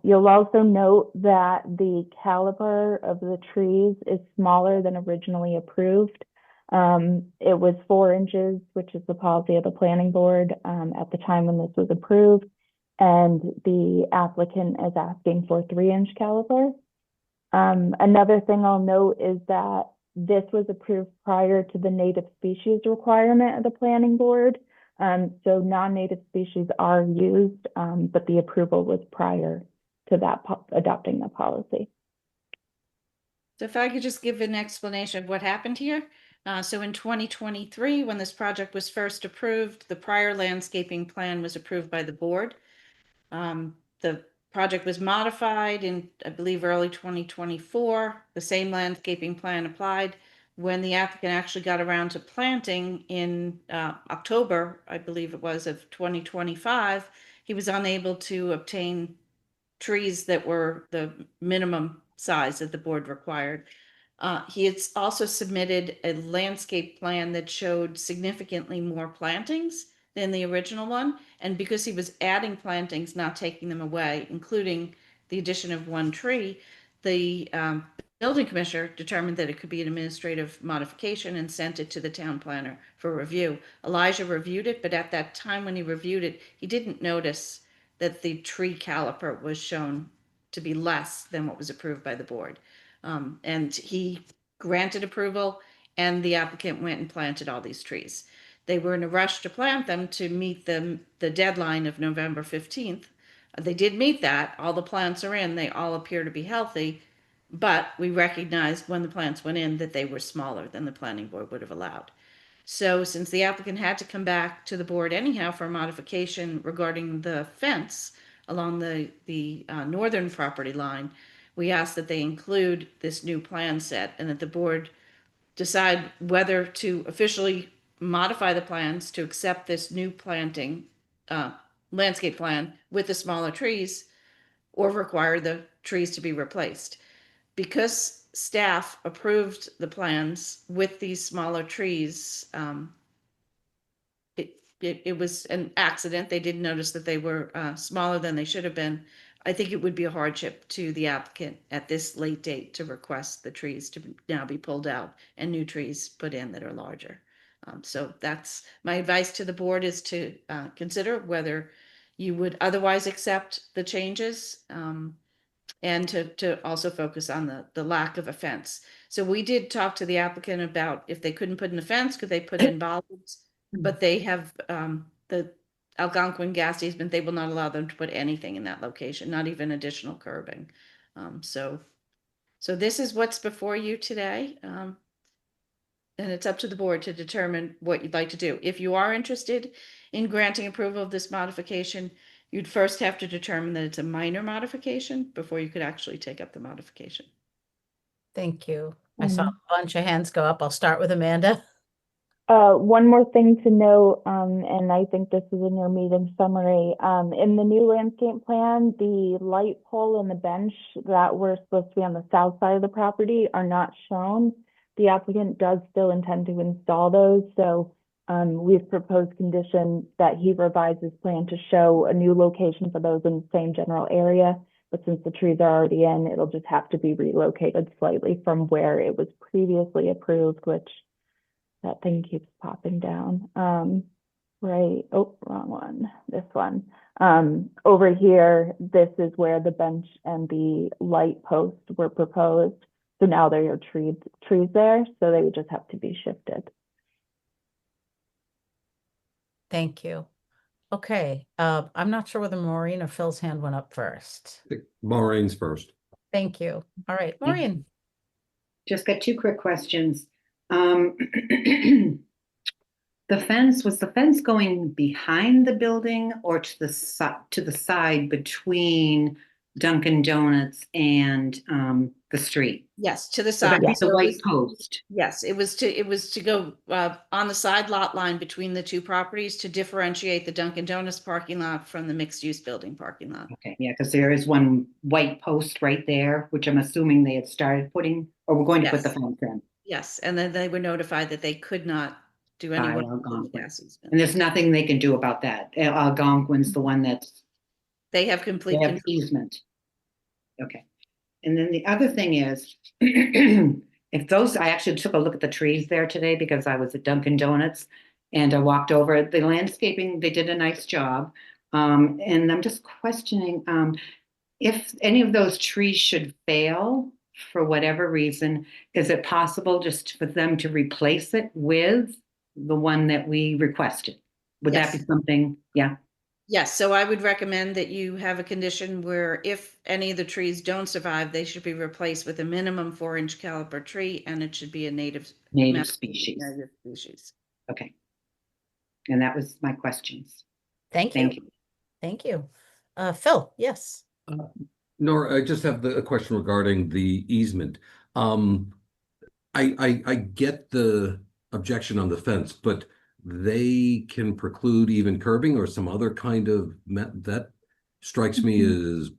You'll also note that the caliber of the trees is smaller than originally approved. It was 4 inches, which is the policy of the planning board at the time when this was approved. And the applicant is asking for 3-inch caliber. Another thing I'll note is that this was approved prior to the native species requirement of the planning board. So non-native species are used, but the approval was prior to that adopting the policy. so if I could just give an explanation of what happened here. So in 2023, when this project was first approved, the prior landscaping plan was approved by the board. The project was modified in, I believe, early 2024. The same landscaping plan applied. When the applicant actually got around to planting in October, I believe it was, of 2025, he was unable to obtain trees that were the minimum size that the board required. He had also submitted a landscape plan that showed significantly more plantings than the original one. And because he was adding plantings, not taking them away, including the addition of one tree, the building commissioner determined that it could be an administrative modification and sent it to the town planner for review. Elijah reviewed it, but at that time when he reviewed it, he didn't notice that the tree caliper was shown to be less than what was approved by the board. And he granted approval, and the applicant went and planted all these trees. They were in a rush to plant them to meet the deadline of November 15th. They did meet that. All the plants are in. They all appear to be healthy. But we recognized when the plants went in that they were smaller than the planning board would have allowed. So since the applicant had to come back to the board anyhow for a modification regarding the fence along the northern property line, we asked that they include this new plan set and that the board decide whether to officially modify the plans to accept this new planting landscape plan with the smaller trees or require the trees to be replaced. Because staff approved the plans with these smaller trees, it was an accident. They didn't notice that they were smaller than they should have been. I think it would be a hardship to the applicant at this late date to request the trees to now be pulled out and new trees put in that are larger. So that's my advice to the board, is to consider whether you would otherwise accept the changes, and to also focus on the lack of a fence. So we did talk to the applicant about if they couldn't put in a fence, could they put in bollards? But they have the Algonquin gas easement, they will not allow them to put anything in that location, not even additional curbing. So this is what's before you today. And it's up to the board to determine what you'd like to do. If you are interested in granting approval of this modification, you'd first have to determine that it's a minor modification before you could actually take up the modification. Thank you. I saw a bunch of hands go up. I'll start with Amanda. One more thing to note, and I think this is in your meeting summary. In the new landscape plan, the light pole and the bench that were supposed to be on the south side of the property are not shown. The applicant does still intend to install those, so we've proposed condition that he revise his plan to show a new location for those in the same general area. But since the trees are already in, it'll just have to be relocated slightly from where it was previously approved, which that thing keeps popping down. Right. Oh, wrong one. This one. Over here, this is where the bench and the light post were proposed. So now there are trees there, so they would just have to be shifted. Thank you. Okay. I'm not sure whether Maureen or Phil's hand went up first. Maureen's first. Thank you. All right, Maureen. Just got two quick questions. Was the fence going behind the building or to the side between Dunkin' Donuts and the street? Yes, to the So side. that'd be So the it white was- post. Yes, it was to go on the side lot line between the two properties to differentiate the Dunkin' Donuts parking lot from the mixed-use building parking lot. Okay, yeah, because there is one white post right there, which I'm assuming they had started putting, or we're going to put the Yes. fence in. Yes, and then they were notified that they could not do any By work with the Algonquin. gas easement. And there's nothing they can do about that. Algonquin's the one that's, They have they complete have control. easement. Okay. And then the other thing is, if those, I actually took a look at the trees there today because I was at Dunkin' Donuts and I walked over the landscaping, they did a nice job. And I'm just questioning, if any of those trees should fail for whatever reason, is it possible just for them to replace it with the one that we requested? Would that be Yes. something? Yeah. Yes, so I would recommend that you have a condition where if any of the trees don't survive, they should be replaced with a minimum 4-inch caliber tree, and it should be a native Species. native species. Okay. And that was my questions. Thank you. Thank you. Thank you. Phil, yes. Nora, I just have a question regarding the easement. I get the objection on the fence, but they can preclude even curbing or some other kind of that strikes me as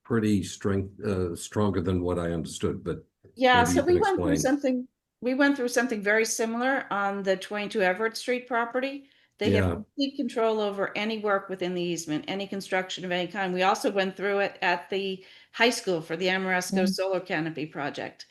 pretty stronger than what I understood, but Yeah, maybe so you can we went through explain. we went through something very similar on the 22 Everett Street property. They have Yeah. complete control over any work within the easement, any construction of any kind. We also went through it at the high school for the Amoresco Solar Canopy project.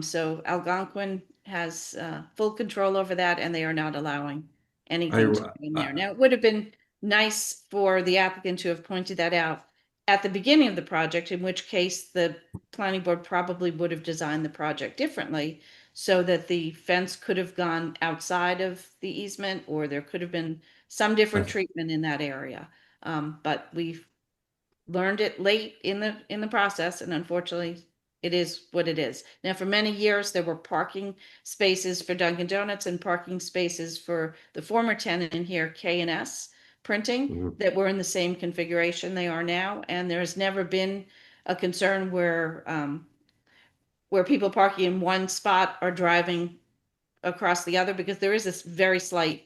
So Algonquin has full control over that, and they are not allowing anything to be in there. Now, it would have been nice for the applicant to have pointed that out at the beginning of the project, in which case the planning board probably would have designed the project differently so that the fence could have gone outside of the easement, or there could have been some different treatment in that area. But we've learned it late in the process, and unfortunately it is what it is. Now, for many years, there were parking spaces for Dunkin' Donuts and parking spaces for the former tenant in here, K&S Printing, that were in the same configuration they are now. And there's never been a concern where people parking in one spot are driving across the other, because there is this very slight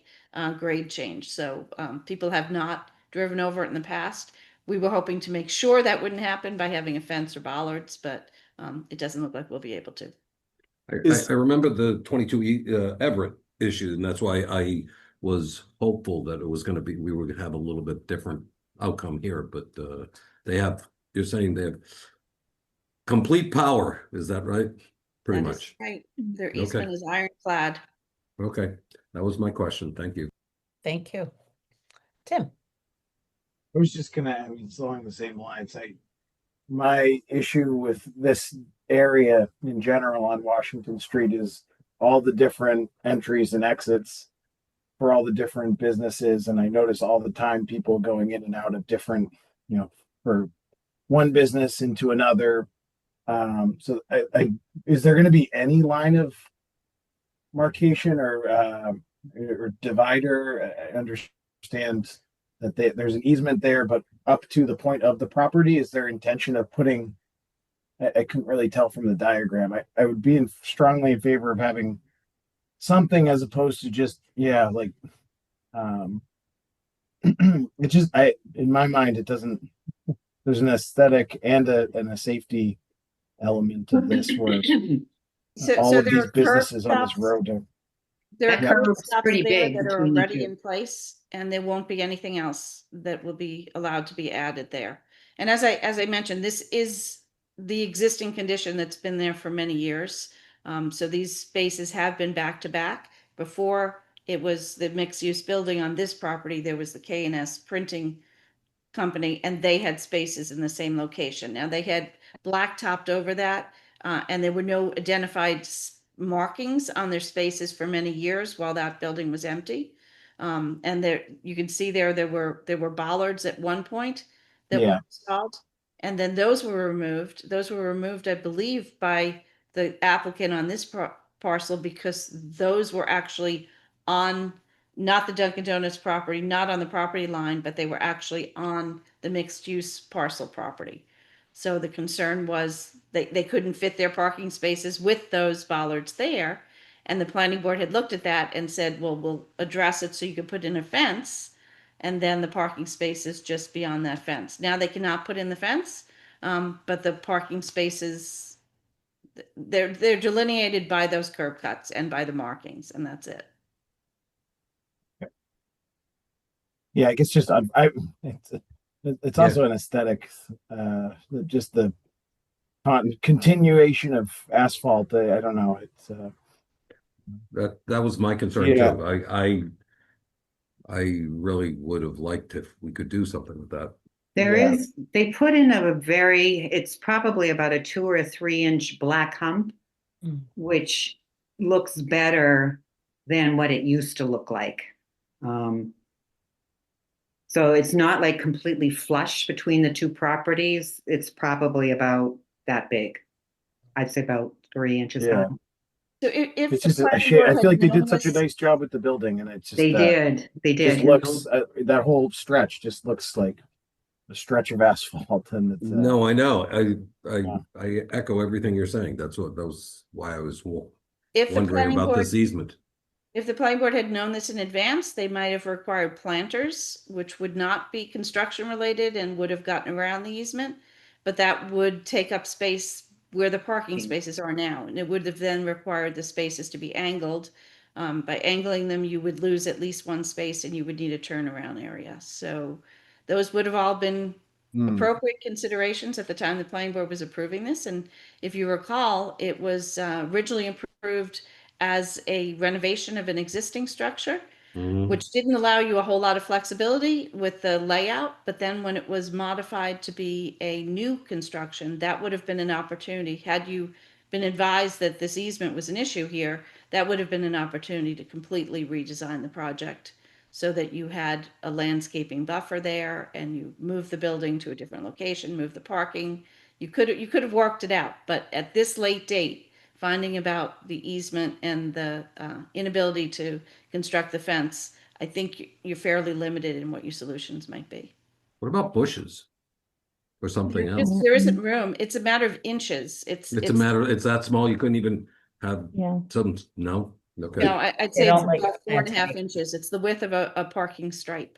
grade change. So people have not driven over it in the past. We were hoping to make sure that wouldn't happen by having a fence or bollards, but it doesn't look like we'll be able to. I remember the 22 Everett issue, and that's why I was hopeful that it was going to be, we were going to have a little bit different outcome here, but you're saying they have complete power, is that right? Pretty That is much. right. Their easement is ironclad. Okay, that was my question. Thank you. Thank you. Tim? I was just gonna, it's along the same lines. My issue with this area in general on Washington Street is all the different entries and exits for all the different businesses. And I notice all the time people going in and out of different, for one business into another. So is there going to be any line of marcation or divider? I understand that there's an easement there, but up to the point of the property, is there intention of putting, I couldn't really tell from the diagram. I would be strongly in favor of having something as opposed to just, it just, in my mind, it doesn't, there's an aesthetic and a safety element to this where all of these businesses on this road there are curb stops pretty there big that are between the already two. in place, and there won't be anything else that will be allowed to be added there. And as I mentioned, this is the existing condition that's been there for many years. So these spaces have been back to back. Before it was the mixed-use building on this property, there was the K&S Printing Company, and they had spaces in the same location. Now, they had blacktopped over that, and there were no identified markings on their spaces for many years while that building was empty. And there, you can see there were bollards at one point that were installed, and then those were removed. Those were removed, I believe, by the applicant on this parcel, because those were actually on not the Dunkin' Donuts property, not on the property line, but they were actually on the mixed use parcel property. So the concern was they couldn't fit their parking spaces with those bollards there. And the planning board had looked at that and said, well, we'll address it so you can put in a fence, and then the parking spaces just beyond that fence. Now they cannot put in the fence, but the parking spaces, they're delineated by those curb cuts and by the markings, and that's it. Yeah, I guess just it's also an aesthetic, just the continuation of asphalt. I don't know. It's that was my concern too. I really would have liked if we could do something with that. They put in it's probably about a 2 or 3 inch black hump, which looks better than what it used to look like. So it's not like completely flush between the two properties. It's probably about that big. I'd say about 3 inches high. So if it's just a shame. I feel like they did such a nice job with the building, and it's just they did. Just looks that whole stretch just looks like a stretch of asphalt and it's No, I know. Yeah. I echo everything you're saying. That was why I was If the wondering planning about board, this easement. if the planning board had known this in advance, they might have required planters, which would not be construction related and would have gotten around the easement. But that would take up space where the parking spaces are now, and it would have then required the spaces to be angled. By angling them, you would lose at least one space and you would need a turnaround area. So those would have all been appropriate considerations at the time the planning board was approving this. And if you recall, it was originally approved as a renovation of an existing structure, Mhm. which didn't allow you a whole lot of flexibility with the layout. But then when it was modified to be a new construction, that would have been an opportunity. Had you been advised that this easement was an issue here, that would have been an opportunity to completely redesign the project so that you had a landscaping buffer there and you move the building to a different location, move the parking. You could have worked it out, but at this late date, finding about the easement and the inability to construct the fence, I think you're fairly limited in what your solutions might be. What about bushes or something There else? there isn't room. It's a matter of inches. It's a matter. It's that small. You couldn't even have Yeah. some. No. Okay. No, I'd They say it's don't like about 4.5 landscape. inches. It's the width of a parking stripe.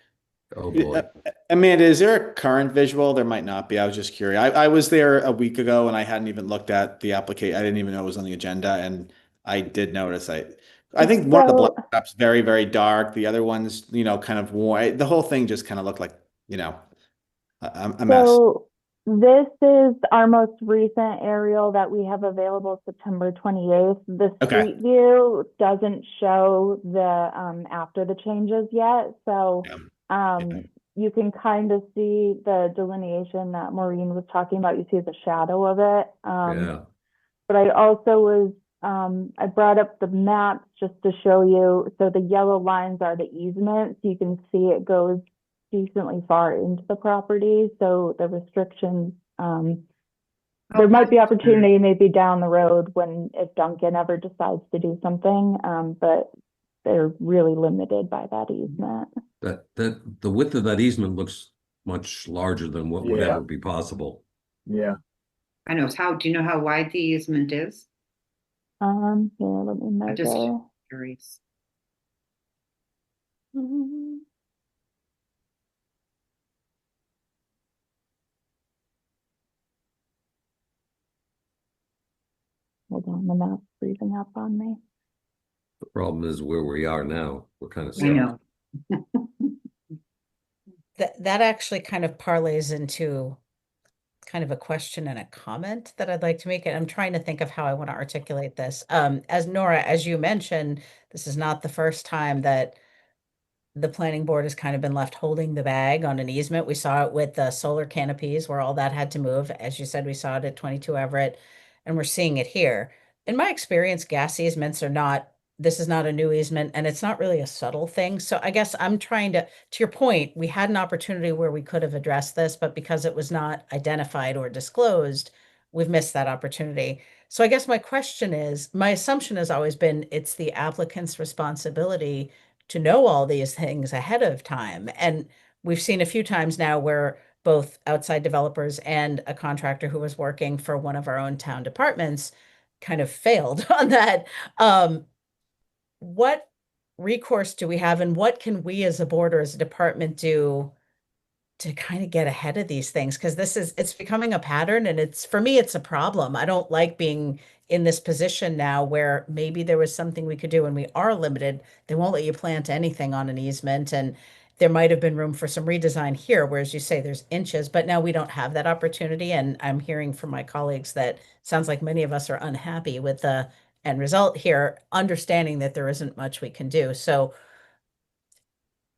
Oh boy. Amanda, is there a current visual? There might not be. I was just curious. I was there a week ago and I hadn't even looked at the application. I didn't even know it was on the agenda, and I did notice. I think one of the So- blacktop's very, very dark. The other one's, kind of warm. The whole thing just kind of looked like, a mess. So this is our most recent aerial that we have available, September 28th. The Okay. street view doesn't show the after the changes yet. So Yeah. you can kind of see the delineation that Maureen was talking about. You see the shadow of it. Yeah. But I also was I brought up the maps just to show you. So the yellow lines are the easements. You can see it goes decently far into the property. So the restrictions, there might be opportunity maybe down the road when if Duncan ever decides to do something, but they're really limited by that easement. That the width of that easement looks much larger than what would Yeah. ever be possible. Yeah. I know. Do you know how wide the easement is? Here, let me I'm just measure. curious. Hold on, the map's freezing up on me. The problem is where we are now. We're kind of I stuck. know. That actually kind of parlays into kind of a question and a comment that I'd like to make. And I'm trying to think of how I want to articulate this. As Nora, as you mentioned, this is not the first time that the planning board has kind of been left holding the bag on an easement. We saw it with the solar canopies where all that had to move. As you said, we saw it at 22 Everett, and we're seeing it here. In my experience, gas easements are not, this is not a new easement, and it's not really a subtle thing. So I guess I'm trying to your point, we had an opportunity where we could have addressed this, but because it was not identified or disclosed, we've missed that opportunity. So I guess my question is, my assumption has always been it's the applicant's responsibility to know all these things ahead of time. And we've seen a few times now where both outside developers and a contractor who was working for one of our own town departments kind of failed on that. What recourse do we have, and what can we as a board or as a department do to kind of get ahead of these things? Because it's becoming a pattern, and for me, it's a problem. I don't like being in this position now where maybe there was something we could do and we are limited. They won't let you plant anything on an easement, and there might have been room for some redesign here, whereas you say there's inches, but now we don't have that opportunity. And I'm hearing from my colleagues that sounds like many of us are unhappy with the end result here, understanding that there isn't much we can do. So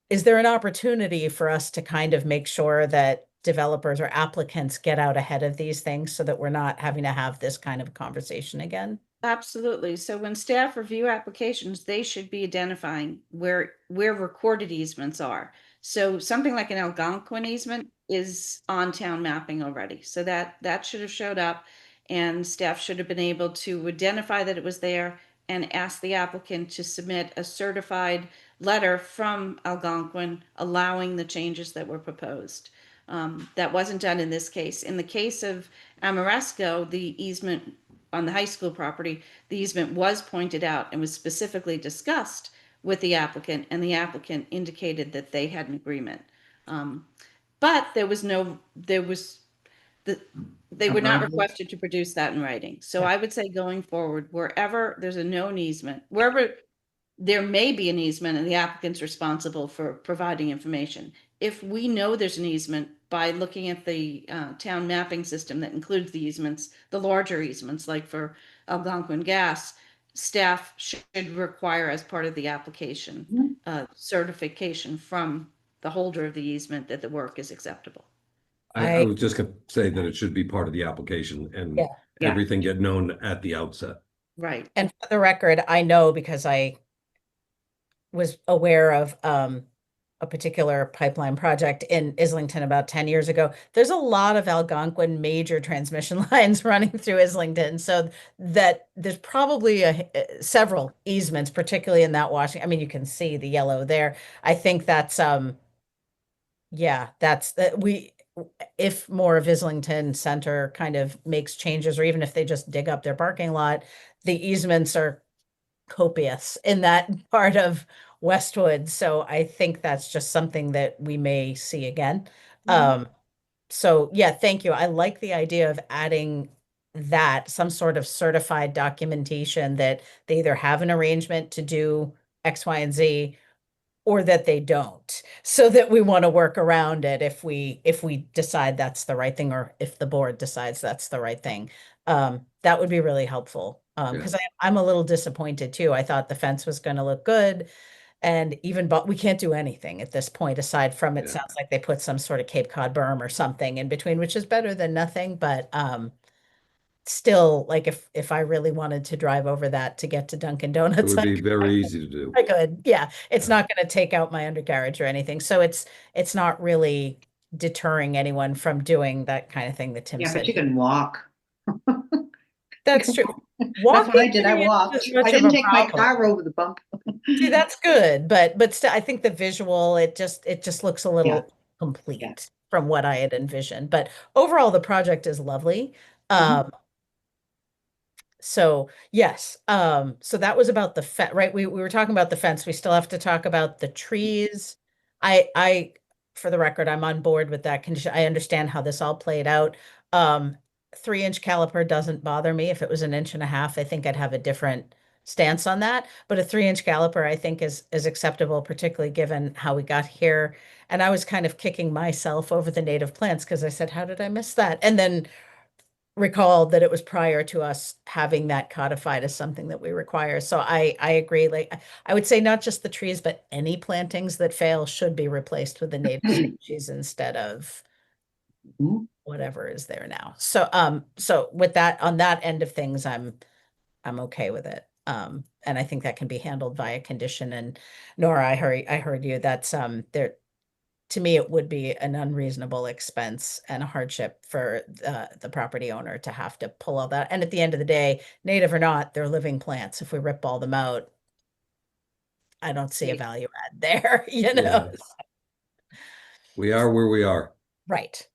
is there an opportunity for us to kind of make sure that developers or applicants get out ahead of these things so that we're not having to have this kind of conversation again? Absolutely. So when staff review applications, they should be identifying where recorded easements are. So something like an Algonquin easement is on town mapping already. So that should have showed up, and staff should have been able to identify that it was there and ask the applicant to submit a certified letter from Algonquin allowing the changes that were proposed. That wasn't done in this case. In the case of Amoresco, the easement on the high school property, the easement was pointed out and was specifically discussed with the applicant, and the applicant indicated that they had an agreement. But they were not requested to produce that in writing. So I would say going forward, wherever there's a known easement, wherever there may be an easement and the applicant's responsible for providing information. If we know there's an easement by looking at the town mapping system that includes the easements, the larger easements, like for Algonquin Gas, staff should require as part of the application certification from the holder of the easement that the work is acceptable. I was just going to say that it should be part of the application and Yeah. everything get known at the outset. Right. And for the record, I know because I was aware of a particular pipeline project in Islington about 10 years ago. There's a lot of Algonquin major transmission lines running through Islington, so that there's probably several easements, particularly in that Washington. I mean, you can see the yellow there. I think that's yeah, that's that if more of Islington Center kind of makes changes, or even if they just dig up their parking lot, the easements are copious in that part of Westwood. So I think that's just something that we may see again. So yeah, thank you. I like the idea of adding that, some sort of certified documentation that they either have an arrangement to do X, Y, and Z, or that they don't, so that we want to work around it if we decide that's the right thing, or if the board decides that's the right thing. That would be really helpful. Because I'm a little disappointed too. I thought the fence was going to look good, and but we can't do anything at this point aside from it sounds like they put some sort of Cape Cod berm or something in between, which is better than nothing. But still, like if I really wanted to drive over that to get to Dunkin' Donuts, It would be very easy to do. I could. Yeah, it's not going to take out my undercarriage or anything, so it's not really deterring anyone from doing that kind of thing that Tim Yeah, said. but you can walk. That's true. That's Walking what I did. I isn't walked. as much I of didn't a take my problem. car over the bump. See, that's good, but still, I think the visual, it just looks a little complete from what I had envisioned. But overall, the project is lovely. So yes, so that was about the fence, right? We were talking about the fence. We still have to talk about the trees. I, for the record, I'm on board with that condition. I understand how this all played out. 3-inch caliper doesn't bother me. If it was 1.5 inches, I think I'd have a different stance on that. But a 3-inch caliper, I think, is acceptable, particularly given how we got here. And I was kind of kicking myself over the native plants because I said, how did I miss that? And then recalled that it was prior to us having that codified as something that we require. So I agree. Like I would say not just the trees, but any plantings that fail should be replaced with the native species instead of whatever is there now. So so with that, on that end of things, I'm okay with it. And I think that can be handled via condition. And Nora, I heard you. That's there. To me, it would be an unreasonable expense and a hardship for the property owner to have to pull all that. And at the end of the day, native or not, they're living plants. If we rip all them out, I don't see a value add there, you know? We are where we are. Right.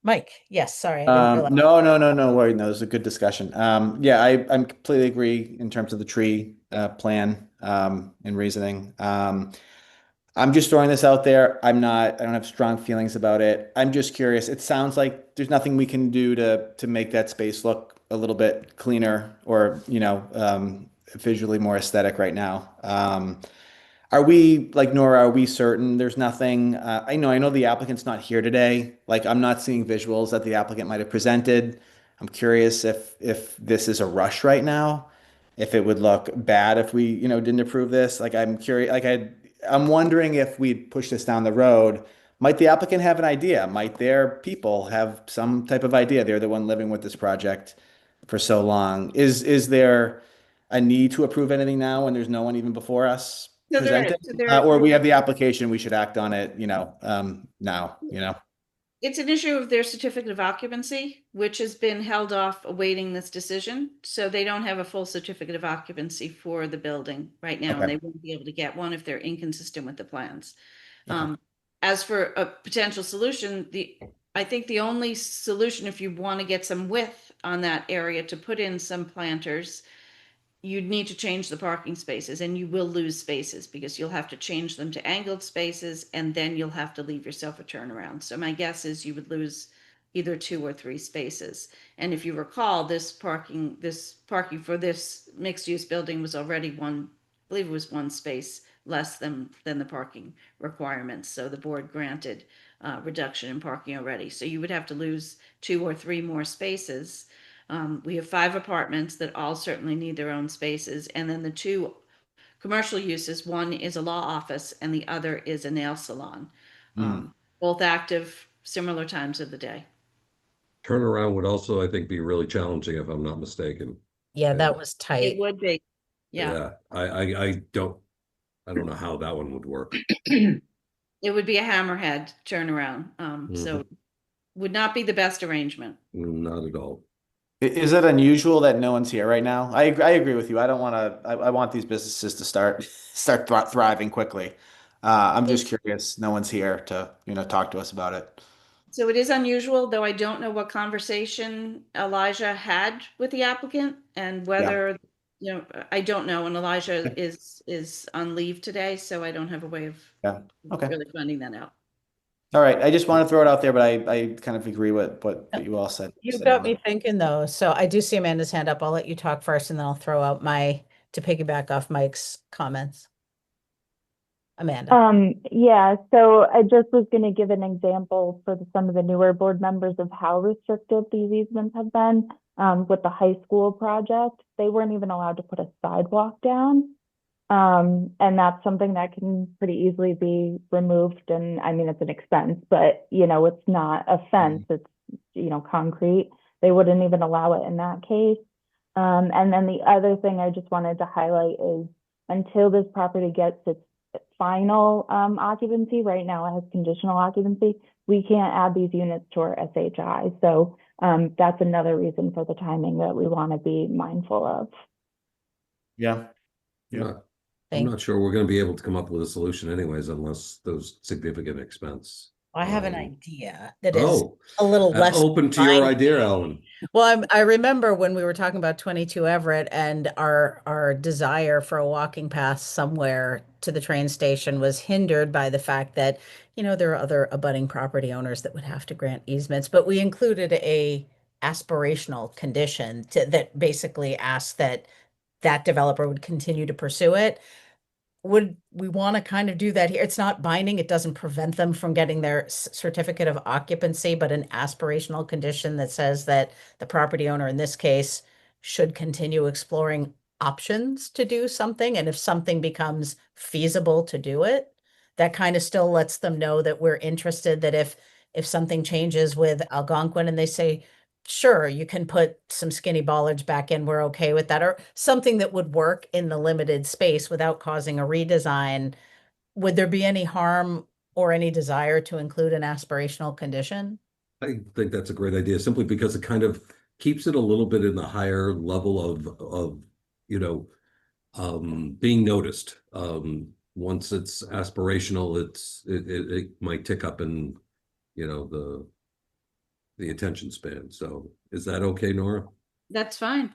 Mike, yes, sorry. I didn't realize. No worry. No, it was a good discussion. Yeah, I completely agree in terms of the tree plan and reasoning. I'm just throwing this out there. I don't have strong feelings about it. I'm just curious. It sounds like there's nothing we can do to make that space look a little bit cleaner or, visually more aesthetic right now. Are we, like Nora, are we certain there's nothing? I know the applicant's not here today. Like, I'm not seeing visuals that the applicant might have presented. I'm curious if this is a rush right now, if it would look bad if we, didn't approve this. Like, I'm curious, I'm wondering if we'd push this down the road, might the applicant have an idea? Might their people have some type of idea? They're the one living with this project for so long. Is there a need to approve anything now when there's no one even before us presented? Or we have the application, we should act on it, now, It's an issue of their certificate of occupancy, which has been held off awaiting this decision. So they don't have a full certificate of occupancy for the building right now. Okay. And they won't be able to get one if they're inconsistent with the plans. as for a potential solution, I think the only solution, if you want to get some width on that area to put in some planters, you'd need to change the parking spaces, and you will lose spaces because you'll have to change them to angled spaces, and then you'll have to leave yourself a turnaround. So my guess is you would lose either 2 or 3 spaces. And if you recall, this parking for this mixed use building was already I believe it was 1 space less than the parking requirements. So the board granted reduction in parking already. So you would have to lose 2 or 3 more spaces. We have 5 apartments that all certainly need their own spaces. And then the 2 commercial uses, one is a law office and the other is a nail salon. Both active, similar times of the day. Turnaround would also, I think, be really challenging if I'm not mistaken. Yeah, Yeah. that was tight. It would be. Yeah. I don't know how that one would work. It would be a hammerhead turnaround. So would not be the best arrangement. Not at all. Is it unusual that no one's here right now? I agree with you. I don't want to. I want these businesses to start thriving quickly. I'm just curious. No one's here to talk to us about it. So it is unusual, though I don't know what conversation Elijah had with the applicant and whether, I don't know. And Elijah is on leave today, so I don't have a way of really finding that out. All right. I just want to throw it out there, but I kind of agree with what you all said. You got me thinking though. So I do see Amanda's hand up. I'll let you talk first and then I'll throw out to piggyback off Mike's comments. Amanda. Yeah, so I just was going to give an example for some of the newer board members of how restrictive these easements have been. With the high school project, they weren't even allowed to put a sidewalk down. And that's something that can pretty easily be removed. And I mean, it's an expense, but it's not a fence, it's, concrete. They wouldn't even allow it in that case. And then the other thing I just wanted to highlight is until this property gets its final occupancy, right now it has conditional occupancy, we can't add these units to our SHI. So that's another reason for the timing that we want to be mindful of. Yeah. I'm not sure we're going to be able to come up with a solution anyways, unless those significant expense. I have an idea that is a little less open to your idea, Ellen. Well, I remember when we were talking about 22 Everett and our desire for a walking path somewhere to the train station was hindered by the fact that, there are other abutting property owners that would have to grant easements, but we included a aspirational condition that basically asked that developer would continue to pursue it. Would we want to kind of do that here? It's not binding. It doesn't prevent them from getting their certificate of occupancy, but an aspirational condition that says that the property owner in this case should continue exploring options to do something. And if something becomes feasible to do it, that kind of still lets them know that we're interested, that if something changes with Algonquin and they say, sure, you can put some skinny bollards back in, we're okay with that, or something that would work in the limited space without causing a redesign. Would there be any harm or any desire to include an aspirational condition? I think that's a great idea, simply because it kind of keeps it a little bit in the higher level of being noticed. Once it's aspirational, it might tick up in the attention span. So is that okay, Nora? That's fine.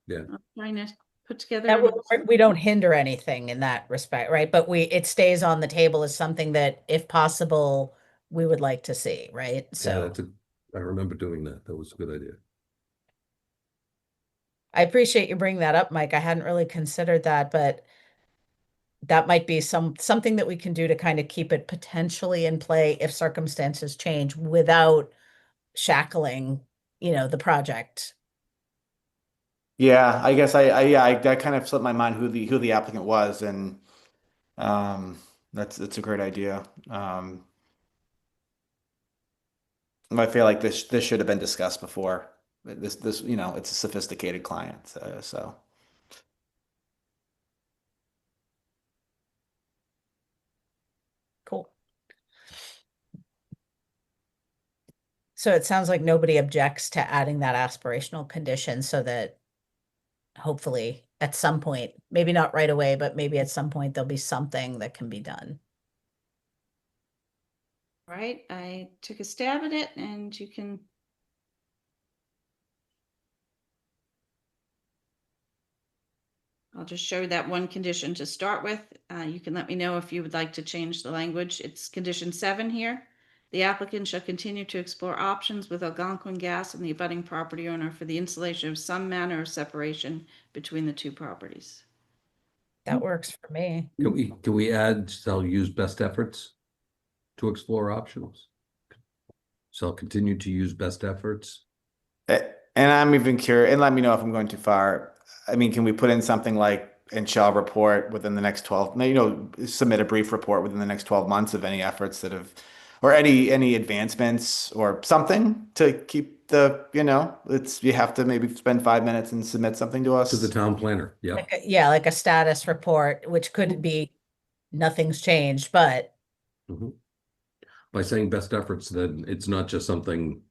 Yeah. I'm trying to put together. We don't hinder anything in that respect, right? But it stays on the table as something that, if possible, we would like to see, right? So yeah, I remember doing that. That was a good idea. I appreciate you bringing that up, Mike. I hadn't really considered that, but that might be something that we can do to kind of keep it potentially in play if circumstances change without shackling, the project. Yeah, I guess that kind of slipped my mind who the applicant was, and that's a great idea. I feel like this should have been discussed before. This it's a sophisticated client, so. Cool. So it sounds like nobody objects to adding that aspirational condition so that hopefully at some point, maybe not right away, but maybe at some point there'll be something that can be done. All right, I took a stab at it and you can. I'll just show you that one condition to start with. You can let me know if you would like to change the language. It's condition 7 here. The applicant shall continue to explore options with Algonquin Gas and the abutting property owner for the installation of some manner of separation between the two properties. That works for me. Can we add, shall use best efforts to explore options? Shall continue to use best efforts? And I'm even curious, and let me know if I'm going too far. I mean, can we put in something like, and shall report within the next 12, submit a brief report within the next 12 months of any efforts that have, or any advancements or something to keep the, you have to maybe spend 5 minutes and submit something to us. To the town planner, yeah. Like a status report, which could be nothing's changed, but By saying best efforts, then it's not just something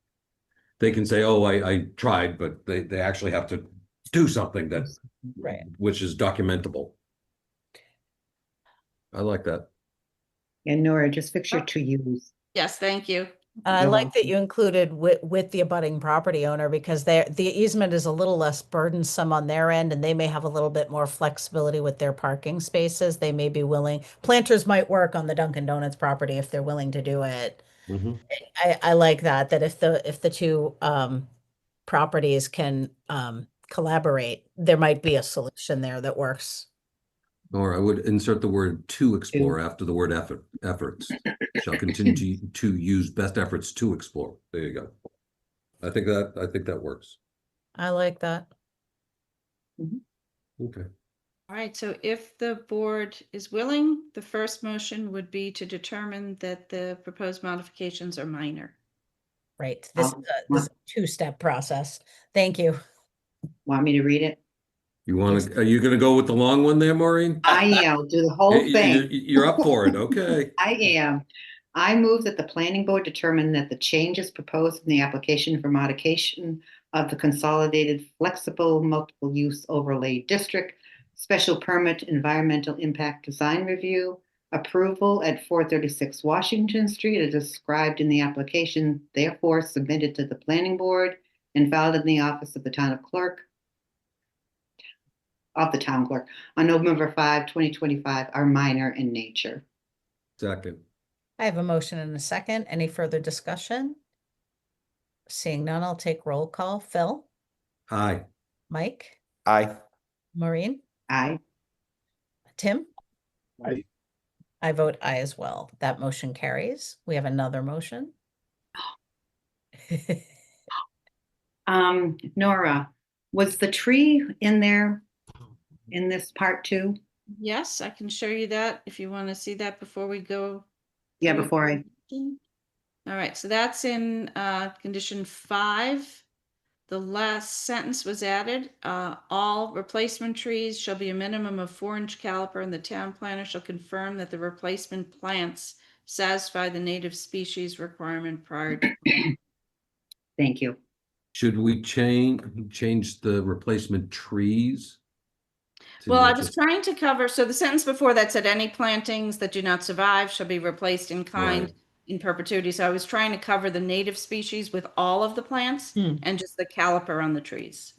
they can say, oh, I tried, but they actually have to do something that, right. which is documentable. I like that. And Nora, just fix your to use. Yes, thank you. I You're like that you included with the abutting property owner, because the easement is a little less burdensome on their end, and they may have a little bit more flexibility with their parking spaces. They may be willing, planters might work on the Dunkin' Donuts property if they're willing to do it. I like that if the two properties can collaborate, there might be a solution there that works. Or I would insert the word to explore after the word efforts. Shall continue to use best efforts to explore. There you go. I think that works. I like that. Okay. All right, so if the board is willing, the first motion would be to determine that the proposed modifications are minor. Right. This is a two-step process. Thank you. Want me to read it? You want to? Are you going to go with the long one there, Maureen? I am. I'll do the whole thing. You're up for it. Okay. I am. I move that the planning board determine that the changes proposed in the application for modification of the consolidated flexible multiple use overlay district special permit environmental impact design review approval at 436 Washington Street as described in the application, therefore submitted to the planning board and filed in the office of the town clerk on November 5, 2025 are minor in nature. Second. I have a motion and a second. Any further discussion? Seeing none, I'll take roll call. Phil? Aye. Mike? Aye. Maureen? Aye. Tim? Aye. I vote aye as well. That motion carries. We have another motion. Nora, was the tree in there in this part too? Yes, I can show you that if you want to see that before we go. Yeah, before I. All right, so that's in condition 5. The last sentence was added. All replacement trees shall be a minimum of 4-inch caliper, and the town planner shall confirm that the replacement plants satisfy the native species requirement prior to. Thank you. Should we change the replacement trees? Well, I was trying to cover, so the sentence before that said any plantings that do not survive shall be replaced in kind. Right. In perpetuity. So I was trying to cover the native species with all of the plants and just the caliper on the trees.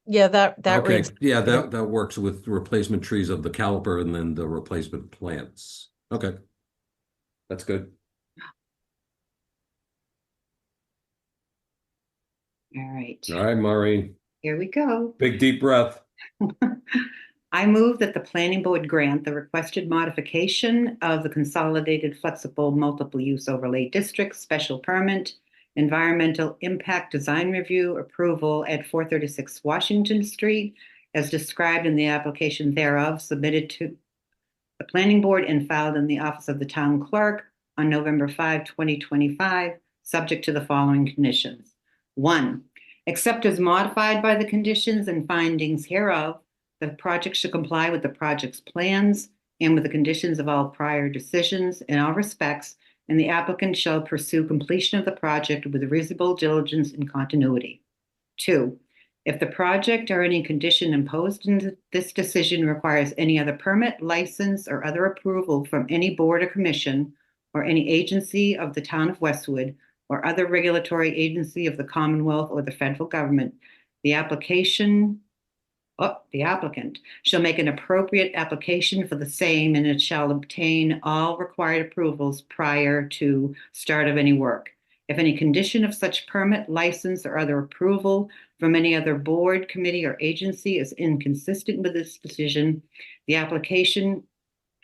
Yeah, that Okay. reads. Yeah, that works with replacement trees of the caliper and then the replacement plants. Okay. That's good. All right. All right, Maureen. Here we go. Big deep breath. I move that the planning board grant the requested modification of the consolidated flexible multiple use overlay district special permit environmental impact design review approval at 436 Washington Street as described in the application thereof submitted to the planning board and filed in the office of the town clerk on November 5, 2025, subject to the following conditions. 1, except as modified by the conditions and findings hereof, the project should comply with the project's plans and with the conditions of all prior decisions in all respects, and the applicant shall pursue completion of the project with reasonable diligence and continuity. 2, if the project or any condition imposed in this decision requires any other permit, license, or other approval from any board or commission, or any agency of the town of Westwood or other regulatory agency of the Commonwealth or the federal government, the applicant shall make an appropriate application for the same, and it shall obtain all required approvals prior to start of any work. If any condition of such permit, license, or other approval from any other board, committee, or agency is inconsistent with this decision, the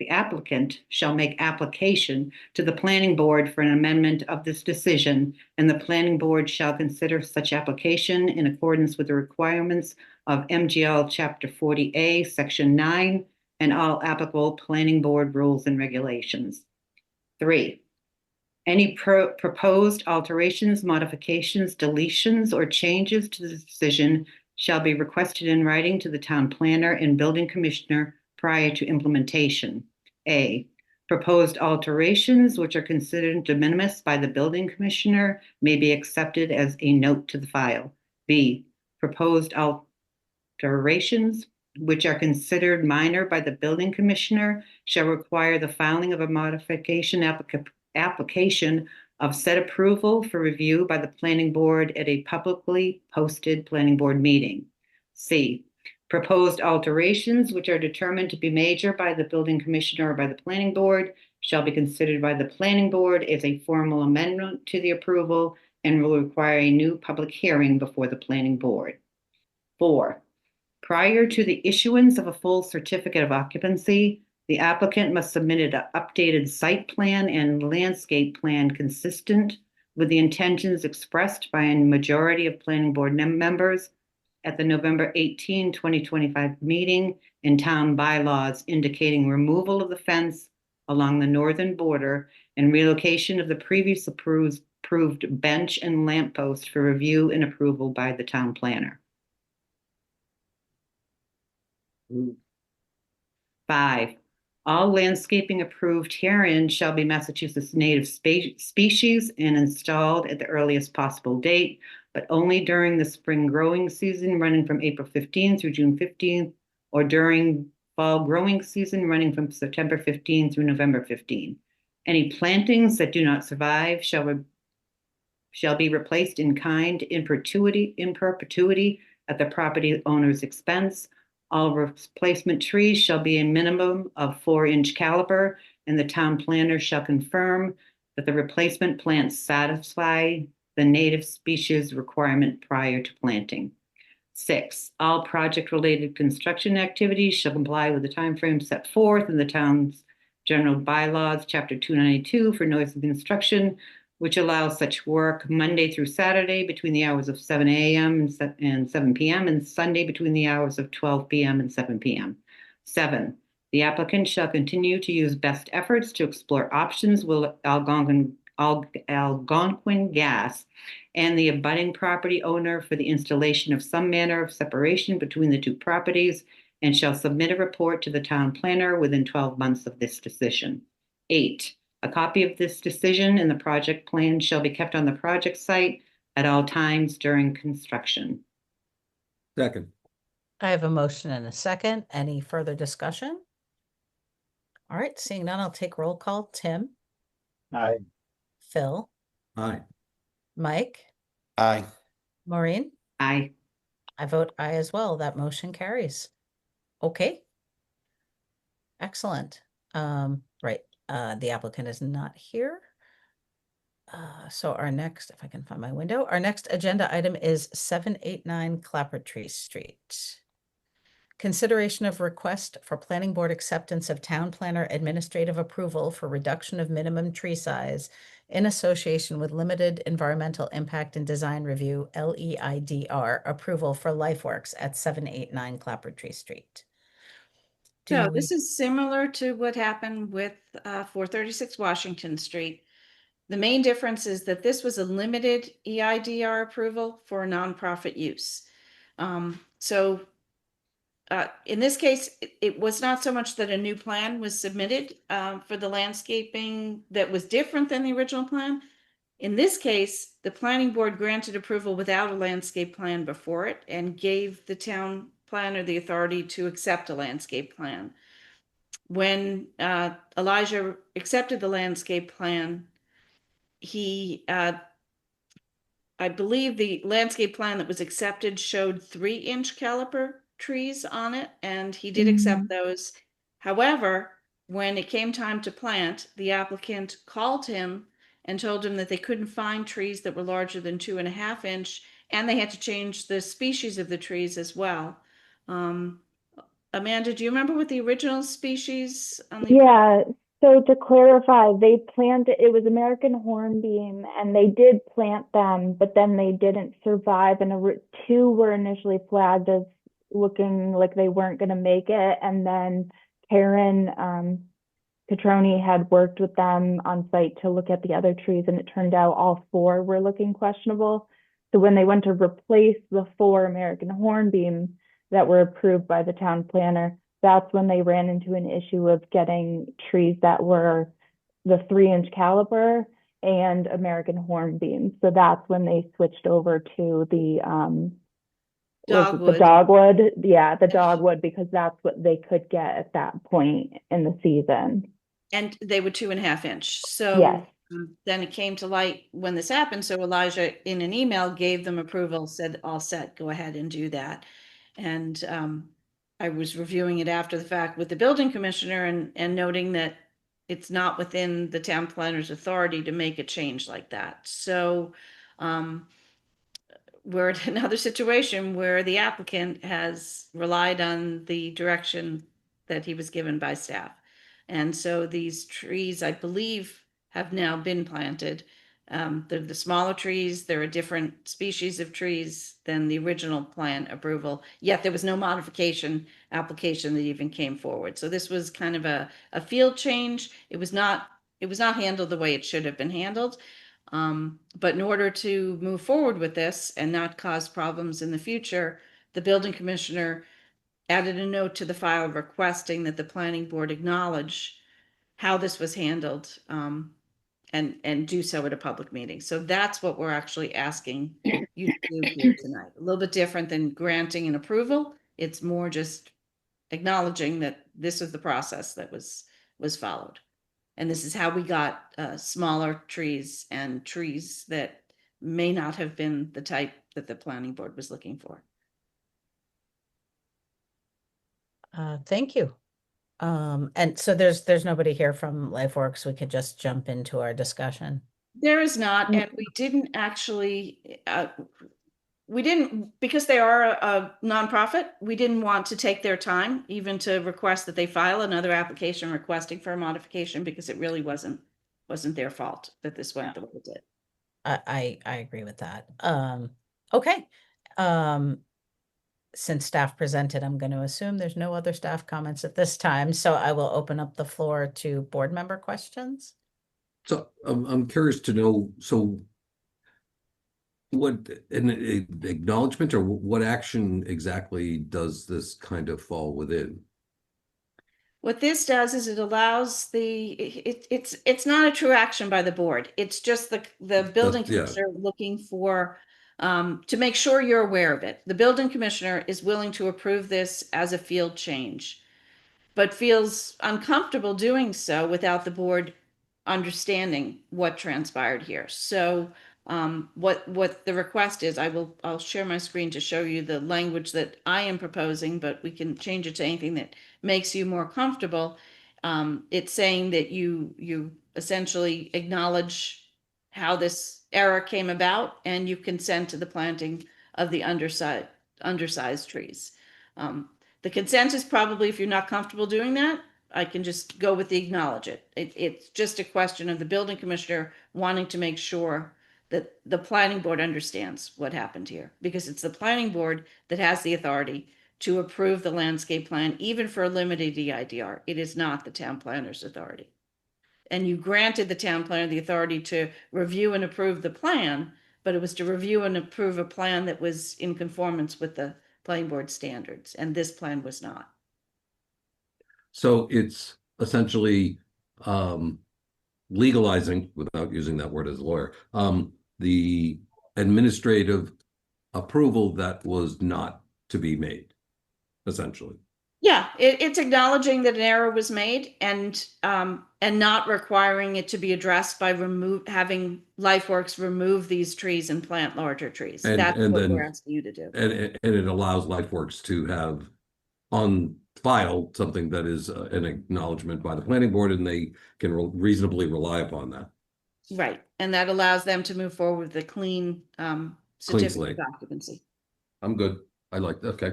applicant shall make application to the planning board for an amendment of this decision, and the planning board shall consider such application in accordance with the requirements of MGL Chapter 40A, Section 9, and all applicable planning board rules and regulations. 3. Any proposed alterations, modifications, deletions, or changes to the decision shall be requested in writing to the town planner and building commissioner prior to implementation. A. Proposed alterations, which are considered de minimis by the building commissioner, may be accepted as a note to the file. B. Proposed alterations, which are considered minor by the building commissioner, shall require the filing of a modification application of said approval for review by the planning board at a publicly posted planning board meeting. C. Proposed alterations, which are determined to be major by the building commissioner or by the planning board, shall be considered by the planning board as a formal amendment to the approval and will require a new public hearing before the planning board. 4. Prior to the issuance of a full certificate of occupancy, the applicant must submit an updated site plan and landscape plan consistent with the intentions expressed by a majority of planning board members at the November 18, 2025 meeting, and town bylaws indicating removal of the fence along the northern border and relocation of the previous approved bench and lamppost for review and approval by the town planner. 5. All landscaping approved herein shall be Massachusetts native species and installed at the earliest possible date, but only during the spring growing season running from April 15 through June 15, or during fall growing season running from September 15 through November 15. Any plantings that do not survive shall be replaced in kind in perpetuity at the property owner's expense. All replacement trees shall be a minimum of 4-inch caliber, and the town planner shall confirm that the replacement plants satisfy the native species requirement prior to planting. 6. All project-related construction activities shall comply with the timeframe set forth in the town's general bylaws, Chapter 292 for noise and construction, which allows such work Monday through Saturday between the hours of 7 a.m. and 7 p.m. and Sunday between the hours of 12 p.m. and 7 p.m. 7. The applicant shall continue to use best efforts to explore options with Algonquin gas and the abutting property owner for the installation of some manner of separation between the two properties, and shall submit a report to the town planner within 12 months of this decision. 8. A copy of this decision and the project plan shall be kept on the project site at all times during construction. Second. I have a motion and a second. Any further discussion? All right, seeing none, I'll take roll call. Tim, Aye. Phil, Aye. Mike, Aye. Maureen. Aye. I vote aye as well. That motion carries. Okay. Excellent. Right. The applicant is not here. So our next, if I can find my window, our next agenda item is 789 Clapboardtree Street. Consideration of request for planning board acceptance of town planner administrative approval for reduction of minimum tree size in association with limited environmental impact and design review, LEIDR, approval for Lifeworks at 789 Clapboardtree Street. So this is similar to what happened with 436 Washington Street. The main difference is that this was a limited EIDR approval for nonprofit use. In this case, it was not so much that a new plan was submitted for the landscaping that was different than the original plan. In this case, the planning board granted approval without a landscape plan before it and gave the town planner the authority to accept a landscape plan. when Elijah accepted the landscape plan, he, I believe the landscape plan that was accepted showed 3-inch caliper trees on it, and he did accept those. However, when it came time to plant, the applicant called him and told him that they couldn't find trees that were larger than 2.5 inch, and they had to change the species of the trees as well. Amanda, do you remember what the original species on the? Yeah, so to clarify, they planted, it was American hornbeam, and they did plant them, but then they didn't survive, and 2 were initially flagged as looking like they weren't going to make it, and then Karen Catroni had worked with them on site to look at the other trees, and it turned out all 4 were looking questionable. So when they went to replace the 4 American hornbeam that were approved by the town planner, that's when they ran into an issue of getting trees that were the 3-inch caliber and American hornbeam. So that's when they switched over to the Dogwood. the dogwood. Yeah, the dogwood, because that's what they could get at that point in the season. And they were 2.5 inch. So Yes. Then it came to light when this happened. So Elijah, in an email, gave them approval, said, all set, go ahead and do that. And I was reviewing it after the fact with the building commissioner and noting that it's not within the town planner's authority to make a change like that. So we're in another situation where the applicant has relied on the direction that he was given by staff. And so these trees, I believe, have now been planted. They're the smaller trees. They're a different species of trees than the original plan approval, yet there was no modification application that even came forward. So this was kind of a field change. It was not handled the way it should have been handled. But in order to move forward with this and not cause problems in the future, the building commissioner added a note to the file requesting that the planning board acknowledge how this was handled, and do so at a public meeting. So that's what we're actually asking you to do here tonight. A little bit different than granting an approval. It's more just acknowledging that this is the process that was followed. And this is how we got smaller trees and trees that may not have been the type that the planning board was looking for. Thank you. And so there's nobody here from Lifeworks. We could just jump into our discussion. There is not, and we didn't actually, because they are a nonprofit, we didn't want to take their time even to request that they file another application requesting for a modification, because it really wasn't their fault that this went the way it did. I agree with that. Okay. Since staff presented, I'm going to assume there's no other staff comments at this time, so I will open up the floor to board member questions. So I'm curious to know, so what an acknowledgement or what action exactly does this kind of fall within? What this does is it allows it's not a true action by the board. It's just the building commissioner looking for, to make sure you're aware of it. The building commissioner is willing to approve this as a field change, but feels uncomfortable doing so without the board understanding what transpired here. So what the request is, I'll share my screen to show you the language that I am proposing, but we can change it to anything that makes you more comfortable. It's saying that you essentially acknowledge how this error came about, and you consent to the planting of the undersized trees. The consent is probably, if you're not comfortable doing that, I can just go with the acknowledge it. It's just a question of the building commissioner wanting to make sure that the planning board understands what happened here, because it's the planning board that has the authority to approve the landscape plan, even for a limited EIDR. It is not the town planner's authority. And you granted the town planner the authority to review and approve the plan, but it was to review and approve a plan that was in conformance with the planning board standards, and this plan was not. So it's essentially legalizing, without using that word as a lawyer, the administrative approval that was not to be made, essentially. Yeah, it's acknowledging that an error was made and not requiring it to be addressed by having Lifeworks remove these trees and plant larger trees. And That's and what then we're asking you to do. and it allows Lifeworks to have on file something that is an acknowledgement by the planning board, and they can reasonably rely upon that. Right, and that allows them to move forward with a clean certificate slate. of occupancy. I'm good. I like that. Okay.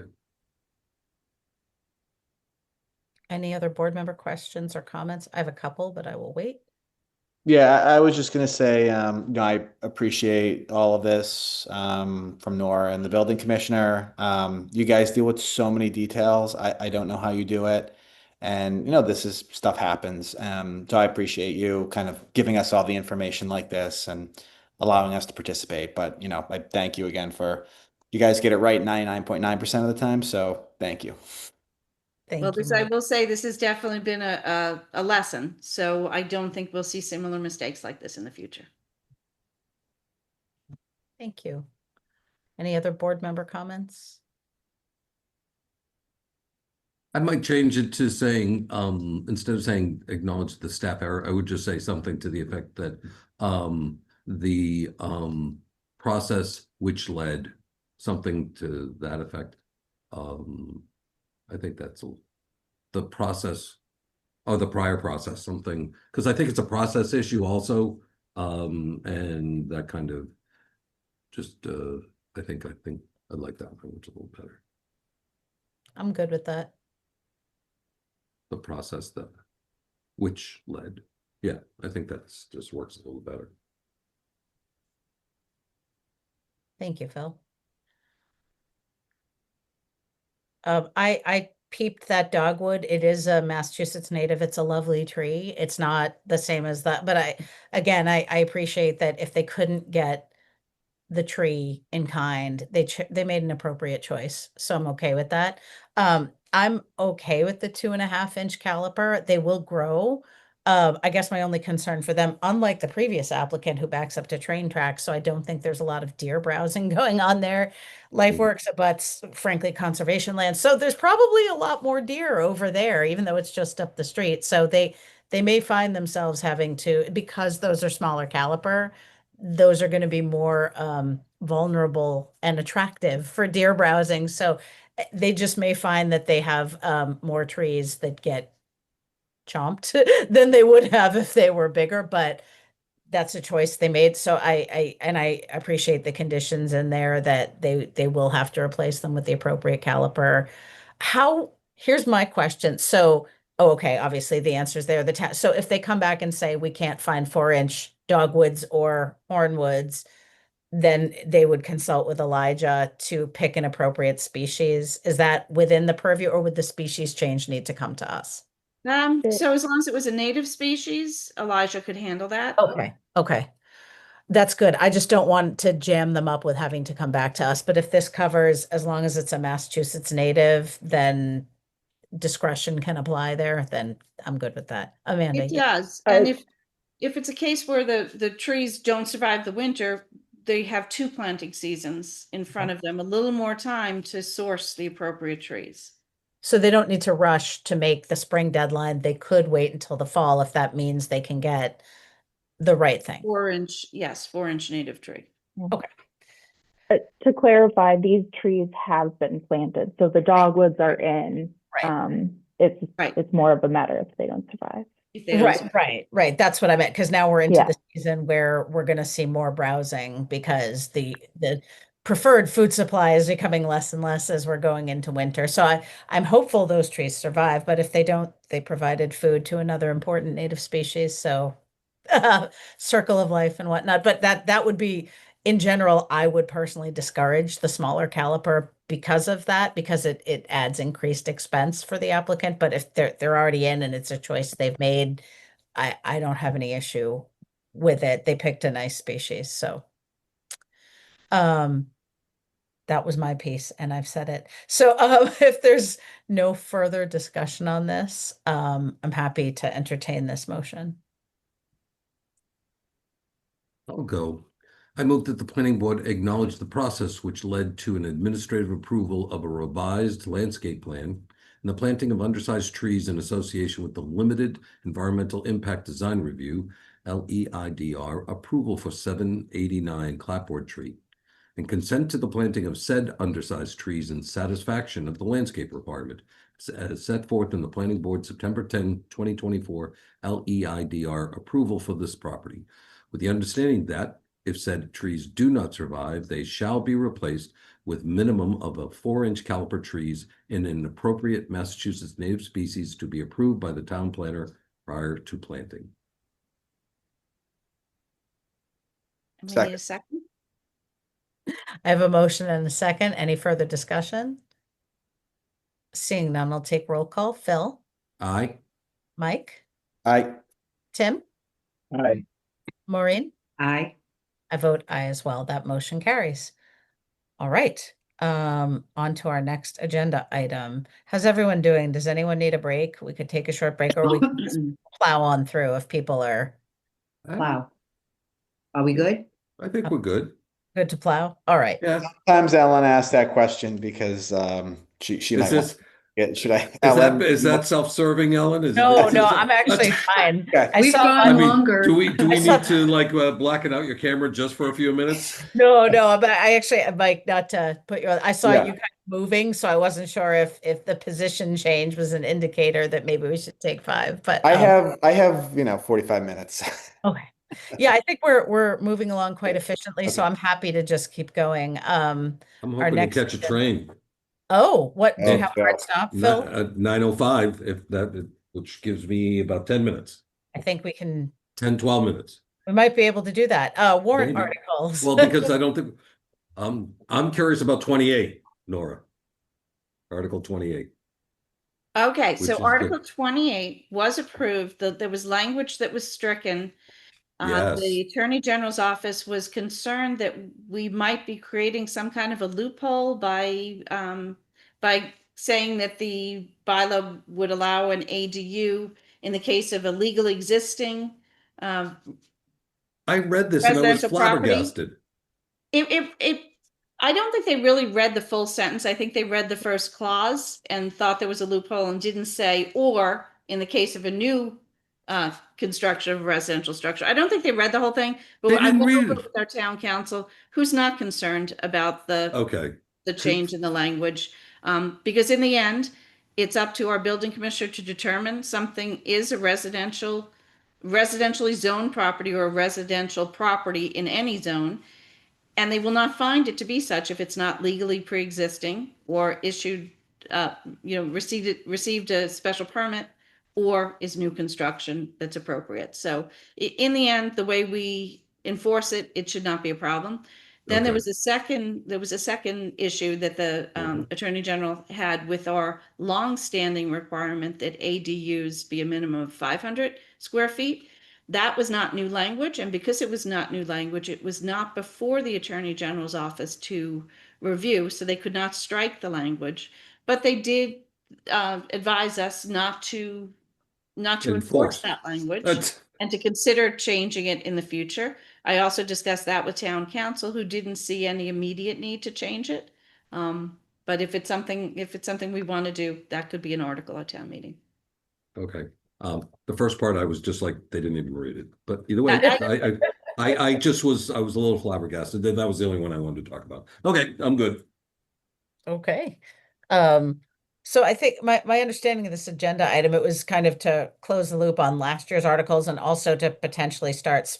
Any other board member questions or comments? I have a couple, but I will wait. Yeah, I was just gonna say, I appreciate all of this from Nora and the building commissioner. You guys deal with so many details. I don't know how you do it. And this is stuff happens. So I appreciate you kind of giving us all the information like this and allowing us to participate. But I thank you again for you guys get it right 99.9% of the time. So thank you. Well, Thank you. I will say this has definitely been a lesson. So I don't think we'll see similar mistakes like this in the future. Thank you. Any other board member comments? I might change it to saying, instead of saying acknowledge the staff error, I would just say something to the effect that the process which led, something to that effect. I think that's the process or the prior process, something, because I think it's a process issue also. And that kind of just, I think I like that language a little better. I'm good with that. The process that which led. Yeah, I think that's just works a little better. Thank you, Phil. I peeped that dogwood. It is a Massachusetts native. It's a lovely tree. It's not the same as that, but I appreciate that if they couldn't get the tree in kind, they made an appropriate choice. So I'm okay with that. I'm okay with the 2.5-inch caliper. They will grow. I guess my only concern for them, unlike the previous applicant who backs up to train tracks, so I don't think there's a lot of deer browsing going on there. Lifeworks abuts, frankly, conservation land. So there's probably a lot more deer over there, even though it's just up the street. So they may find themselves having to, because those are smaller caliper, those are going to be more vulnerable and attractive for deer browsing. So they just may find that they have more trees that get chomped than they would have if they were bigger, but that's a choice they made. So I appreciate the conditions in there that they will have to replace them with the appropriate caliper. Here's my question. So, okay, obviously the answer's there. So if they come back and say we can't find 4-inch dogwoods or hornwoods, then they would consult with Elijah to pick an appropriate species. Is that within the purview, or would the species change need to come to us? So as long as it was a native species, Elijah could handle that. Okay. That's good. I just don't want to jam them up with having to come back to us. But if this covers, as long as it's a Massachusetts native, then discretion can apply there, then I'm good with that. Amanda. It does. And if it's a case where the trees don't survive the winter, they have 2 planting seasons in front of them, a little more time to source the appropriate trees. So they don't need to rush to make the spring deadline. They could wait until the fall if that means they can get the right thing. 4-inch, yes, 4-inch native tree. Okay. To clarify, these trees have been planted, so the dogwoods are in. Right. It's more of a matter if they don't survive. Right. That's what I meant, because now we're into Yeah. the season where we're going to see more browsing because the preferred food supply is becoming less and less as we're going into winter. So I'm hopeful those trees survive, but if they don't, they provided food to another important native species. So circle of life and whatnot. But that would be, in general, I would personally discourage the smaller caliper because of that, because it adds increased expense for the applicant. But if they're already in and it's a choice they've made, I don't have any issue with it. They picked a nice species. So that was my piece and I've said it. So if there's no further discussion on this, I'm happy to entertain this motion. I'll go. I move that the planning board acknowledge the process which led to an administrative approval of a revised landscape plan and the planting of undersized trees in association with the Limited Environmental Impact Design Review, LEIDR, approval for 789 Clapboardtree, and consent to the planting of said undersized trees in satisfaction of the landscape requirement as set forth in the Planning Board September 10, 2024 LEIDR approval for this property, with the understanding that if said trees do not survive, they shall be replaced with minimum of a 4-inch caliper trees in an appropriate Massachusetts native species to be approved by the town planner prior to planting. And we Second. need a second. I have a motion and a second. Any further discussion? Seeing none, I'll take roll call. Phil, Aye. Mike, Aye. Tim, Aye. Maureen? Aye. I vote aye as well. That motion carries. All right. On to our next agenda item. How's everyone doing? Does anyone need a break? We could take a short break or we can just plow on through if people are Wow. Are we good? I think we're good. good to plow. All right. Yes. Sometimes Ellen asked that question because she might want. Yeah, should I? Is that self-serving, Ellen? No, I'm actually fine. Okay. I We've saw gone I mean, longer. do we I saw- need to like blacken out your camera just for a few minutes? No, but I actually, Mike, not to put you on, I saw Yeah. you kind of moving, so I wasn't sure if the position change was an indicator that maybe we should take 5, but I have 45 minutes. okay. Yeah, I think we're moving along quite efficiently, so Okay. I'm happy to just keep going. I'm hoping to next catch a train. Oh, what, do you Oh, have a hard Phil. stop, Phil? 9:05, which gives me about 10 minutes, I think we 12 minutes. we might be able to do that. Warrant Maybe. articles. Well, because I don't think, I'm curious about 28, Nora. Article 28. Okay, Which so is Article good. 28 was approved. There was language that was stricken. Yes. The Attorney General's office was concerned that we might be creating some kind of a loophole by saying that the bylaw would allow an ADU in the case of a legal existing I read this and I was residential property. flabbergasted. I don't think they really read the full sentence. I think they read the first clause and thought there was a loophole and didn't say, or in the case of a new construction of a residential structure. I don't think they read the whole thing, but They I didn't went read over it. with our town council, who's not concerned about Okay. the change in the language. Because in the end, it's up to our building commissioner to determine something is a residentially zoned property or a residential property in any zone. And they will not find it to be such if it's not legally pre-existing or issued, received a special permit or is new construction that's appropriate. So in the end, the way we enforce it, it should not be a problem. Then there Okay. was a second issue that the Attorney General had with our long-standing requirement that ADUs be a minimum of 500 square feet. That was not new language, and because it was not new language, it was not before the Attorney General's office to review, so they could not strike the language. But they did advise us not to enforce that language and to consider changing it in the future. I also discussed that with town council, who didn't see any immediate need to change it. But if it's something we want to do, that could be an article at town meeting. Okay. The first part, I was just like, they didn't even read it, but either way, I was a little flabbergasted. That was the only one I wanted to talk about. Okay, I'm good. Okay. So I think my understanding of this agenda item, it was kind of to close the loop on last year's articles and also to potentially start,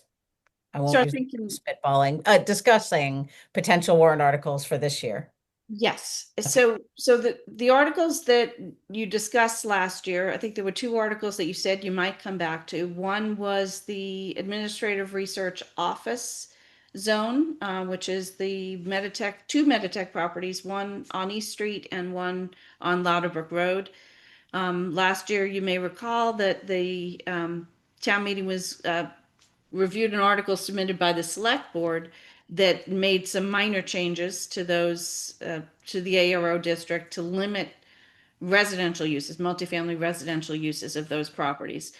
I won't Start use thinking, spitballing, discussing potential warrant articles for this year. yes. So the articles that you discussed last year, I think there were 2 articles that you said you might come back to. One was the Administrative Research Office zone, which is the two Meditech properties, one on East Street and one on Lauterbrook Road. Last year, you may recall that the town meeting was reviewed an article submitted by the select board that made some minor changes to those to the ARO district to limit residential uses, multifamily residential uses of those properties.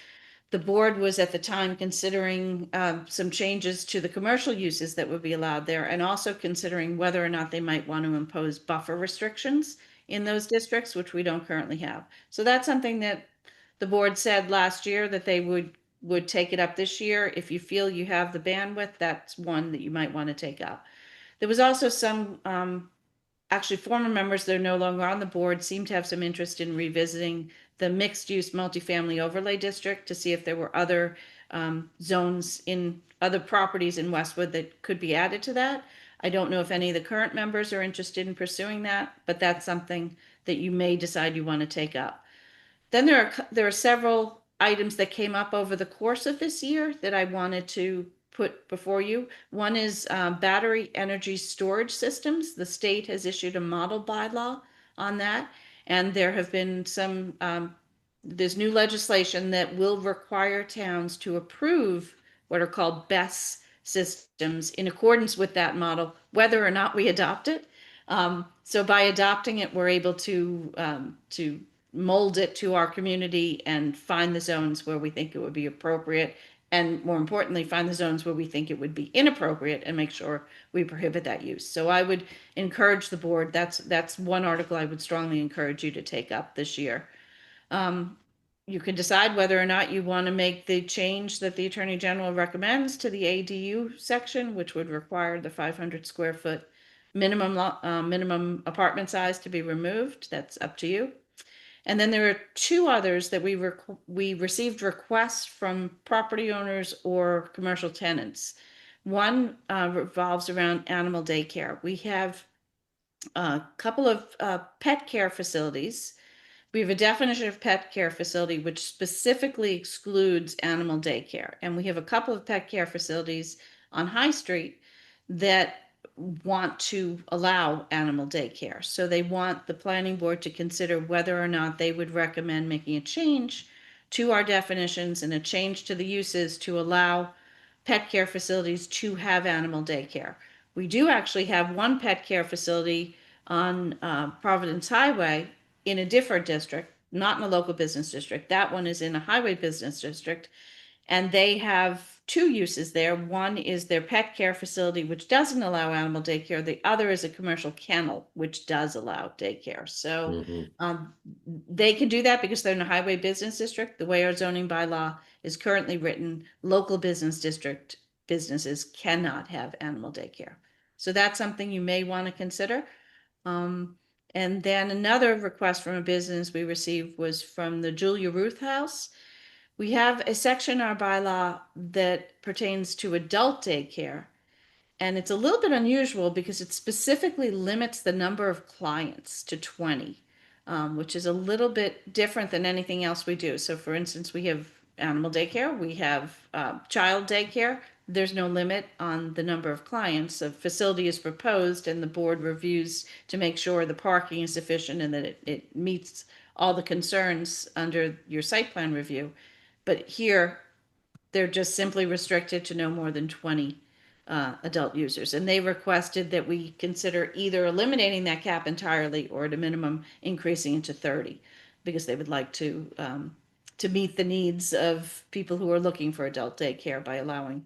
The board was at the time considering some changes to the commercial uses that would be allowed there, and also considering whether or not they might want to impose buffer restrictions in those districts, which we don't currently have. So that's something that the board said last year that they would take it up this year. If you feel you have the bandwidth, that's one that you might want to take up. There was also some, actually former members that are no longer on the board seem to have some interest in revisiting the mixed-use multifamily overlay district to see if there were other zones in other properties in Westwood that could be added to that. I don't know if any of the current members are interested in pursuing that, but that's something that you may decide you want to take up. Then there are several items that came up over the course of this year that I wanted to put before you. One is battery energy storage systems. The state has issued a model bylaw on that, and there have been some there's new legislation that will require towns to approve what are called BESS systems in accordance with that model, whether or not we adopt it. So by adopting it, we're able to mold it to our community and find the zones where we think it would be appropriate, and more importantly, find the zones where we think it would be inappropriate and make sure we prohibit that use. So I would encourage the board, that's one article I would strongly encourage you to take up this year. You can decide whether or not you want to make the change that the Attorney General recommends to the ADU section, which would require the 500 square foot minimum apartment size to be removed. That's up to you. And then there are two others that we received requests from property owners or commercial tenants. One revolves around animal daycare. We have a couple of pet care facilities. We have a definition of pet care facility which specifically excludes animal daycare. And we have a couple of pet care facilities on High Street that want to allow animal daycare. So they want the planning board to consider whether or not they would recommend making a change to our definitions and a change to the uses to allow pet care facilities to have animal daycare. We do actually have one pet care facility on Providence Highway in a different district, not in a local business district. That one is in a highway business district, and they have two uses there. One is their pet care facility, which doesn't allow animal daycare. The other is a commercial kennel, which does allow daycare. So they can do that because they're in a highway business district. The way our zoning bylaw is currently written, local business district businesses cannot have animal daycare. So that's something you may want to consider. And then another request from a business we received was from the Julia Ruth House. We have a section in our bylaw that pertains to adult daycare, and it's a little bit unusual because it specifically limits the number of clients to 20, which is a little bit different than anything else we do. So for instance, we have animal daycare, we have child daycare. There's no limit on the number of clients. A facility is proposed and the board reviews to make sure the parking is sufficient and that it meets all the concerns under your site plan review. But here, they're just simply restricted to no more than 20 adult users. And they requested that we consider either eliminating that cap entirely or at a minimum increasing it to 30, because they would like to meet the needs of people who are looking for adult daycare by allowing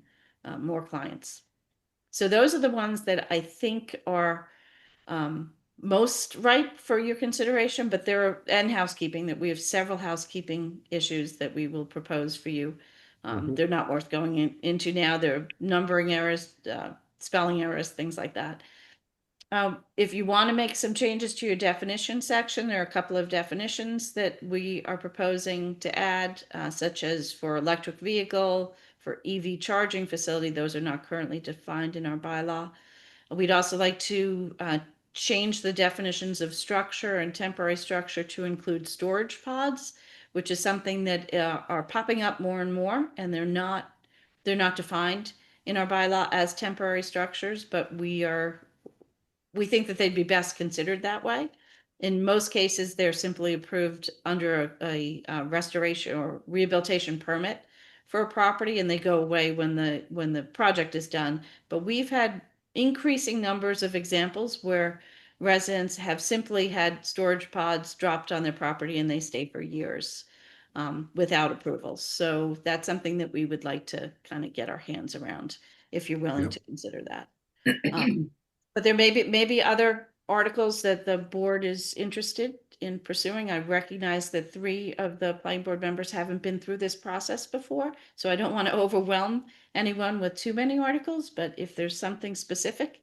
more clients. So those are the ones that I think are most ripe for your consideration, but there are, and housekeeping, that we have several housekeeping issues that we will propose for you. They're not worth going into now. They're numbering errors, spelling errors, things like that. If you want to make some changes to your definition section, there are a couple of definitions that we are proposing to add, such as for electric vehicle, for EV charging facility. Those are not currently defined in our bylaw. We'd also like to change the definitions of structure and temporary structure to include storage pods, which is something that are popping up more and more, and they're not defined in our bylaw as temporary structures, but we think that they'd be best considered that way. In most cases, they're simply approved under a restoration or rehabilitation permit for a property, and they go away when the project is done. But we've had increasing numbers of examples where residents have simply had storage pods dropped on their property and they stay for years without approvals. So that's something that we would like to kind of get our hands around if you're willing to consider that. But there may be other articles that the board is interested in pursuing. I recognize that 3 of the planning board members haven't been through this process before, so I don't want to overwhelm anyone with too many articles, but if there's something specific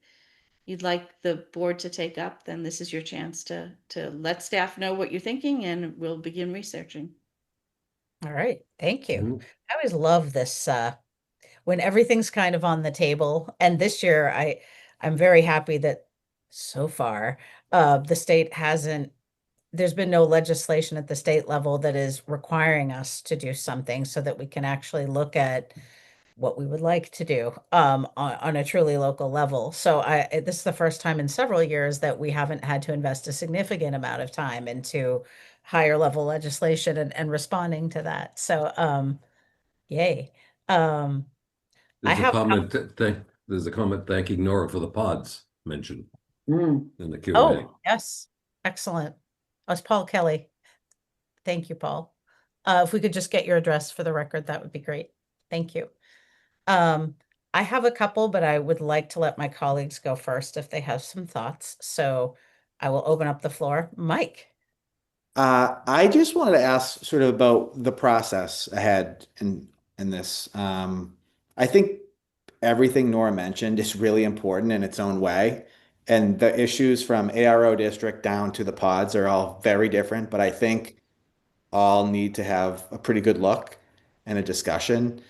you'd like the board to take up, then this is your chance to let staff know what you're thinking, and we'll begin researching. All right, thank you. Mhm. I always love this when everything's kind of on the table. And this year I'm very happy that so far the state hasn't, there's been no legislation at the state level that is requiring us to do something, so that we can actually look at what we would like to do on a truly local level. So this is the first time in several years that we haven't had to invest a significant amount of time into higher level legislation and responding to that. So yay. I There's a have, comment, there's a comment thanking Nora for the pods mentioned in the Q&A. oh, yes, excellent. That's Paul Kelly. Thank you, Paul. If we could just get your address for the record, that would be great. Thank you. I have a couple, but I would like to let my colleagues go first if they have some thoughts. So I will open up the floor. Mike. I just wanted to ask sort of about the process ahead in this. I think everything Nora mentioned is really important in its own way. And the issues from ARO district down to the pods are all very different, but I think all need to have a pretty good look and a discussion.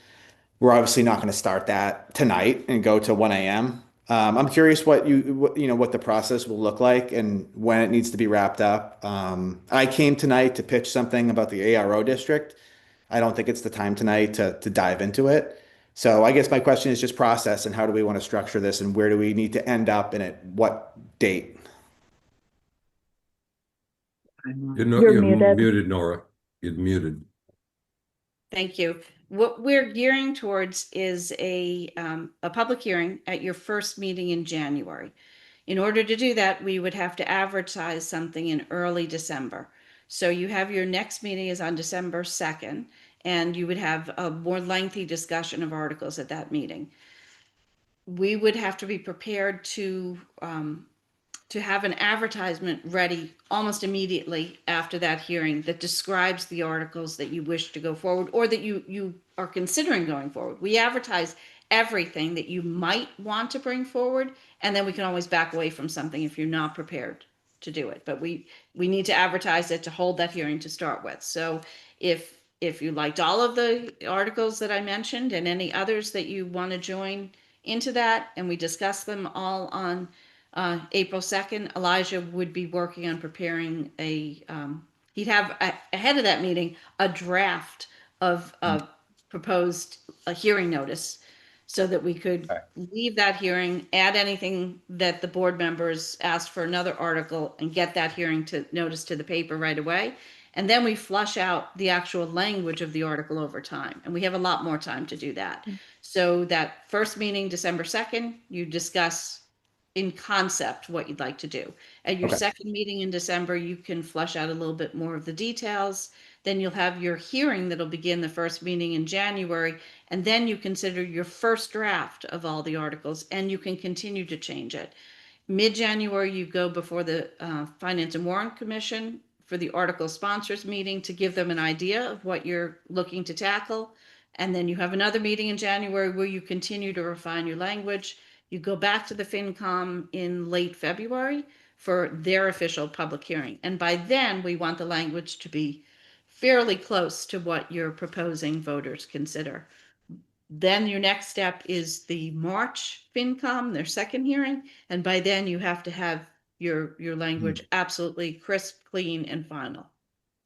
We're obviously not going to start that tonight and go to 1 a.m. I'm curious what the process will look like and when it needs to be wrapped up. I came tonight to pitch something about the ARO district. I don't think it's the time tonight to dive into it. So I guess my question is just process and how do we want to structure this and where do we need to end up and at what date? You're muted. Muted, Nora. You're muted. Thank you. What we're gearing towards is a public hearing at your first meeting in January. In order to do that, we would have to advertise something in early December. So you have your next meeting is on December 2nd, and you would have a more lengthy discussion of articles at that meeting. We would have to be prepared to have an advertisement ready almost immediately after that hearing that describes the articles that you wish to go forward or that you are considering going forward. We advertise everything that you might want to bring forward, and then we can always back away from something if you're not prepared to do it. But we need to advertise it to hold that hearing to start with. So if you liked all of the articles that I mentioned and any others that you want to join into that, and we discuss them all on April 2nd, Elijah would be working on preparing he'd have ahead of that meeting a draft of a proposed hearing notice so that we could leave that hearing, add anything that the board members asked for another article and get that hearing to notice to the paper right away. And then we flush out the actual language of the article over time. And we have a lot more time to do that. So that first meeting, December 2nd, you discuss in concept what you'd like to do. At your second meeting in December, you can flesh out a little bit more of the details. Then you'll have your hearing that'll begin the first meeting in January. And then you consider your first draft of all the articles, and you can continue to change it. Mid-January, you go before the Finance and Warrant Commission for the article sponsors meeting to give them an idea of what you're looking to tackle. And then you have another meeting in January where you continue to refine your language. You go back to the FinCom in late February for their official public hearing. And by then, we want the language to be fairly close to what you're proposing voters consider. Then your next step is the March FinCom, their second hearing. And by then, you have to have your language absolutely crisp, clean, and final.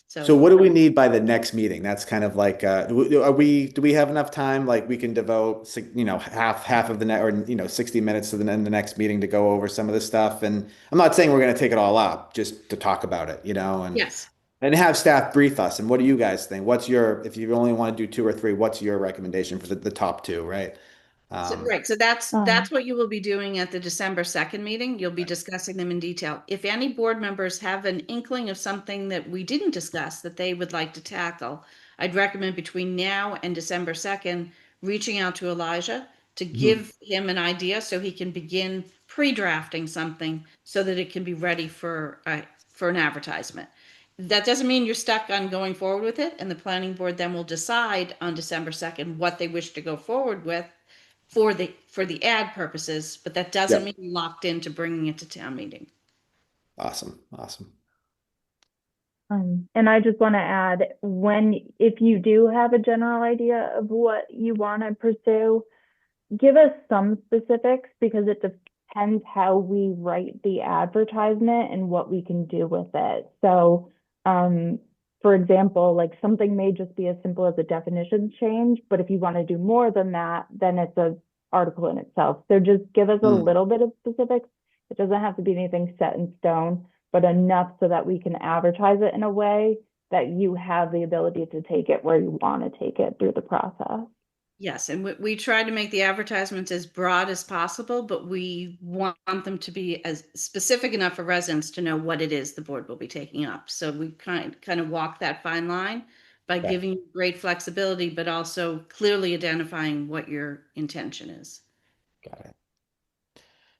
So what do we need by the next meeting? That's kind of like, do we have enough time? Like we can devote, half of the or 60 minutes to the next meeting to go over some of this stuff. And I'm not saying we're going to take it all up, just to talk about it, and yes, and have staff brief us. And what do you guys think? If you only want to do 2 or 3, what's your recommendation for the top 2, right? So that's what you will be doing at the December 2nd meeting. You'll be discussing them in detail. If any board members have an inkling of something that we didn't discuss that they would like to tackle, I'd recommend between now and December 2nd, reaching out to Elijah to give him an idea so he can begin pre-drafting something so that it can be ready for an advertisement. That doesn't mean you're stuck on going forward with it, and the planning board then will decide on December 2nd what they wish to go forward with for the ad purposes, but that doesn't mean you're locked into bringing it to town meeting. Awesome. Awesome. And I just want to add, if you do have a general idea of what you want to pursue, give us some specifics, because it depends how we write the advertisement and what we can do with it. So, for example, like something may just be as simple as a definition change, but if you want to do more than that, then it's an article in itself. So just give us a little bit of specifics. It doesn't have to be anything set in stone, but enough so that we can advertise it in a way that you have the ability to take it where you want to take it through the process. Yes, and we try to make the advertisements as broad as possible, but we want them to be as specific enough for residents to know what it is the board will be taking up. So we kind of walk that fine line by giving you great flexibility, but also clearly identifying what your intention is. Got it.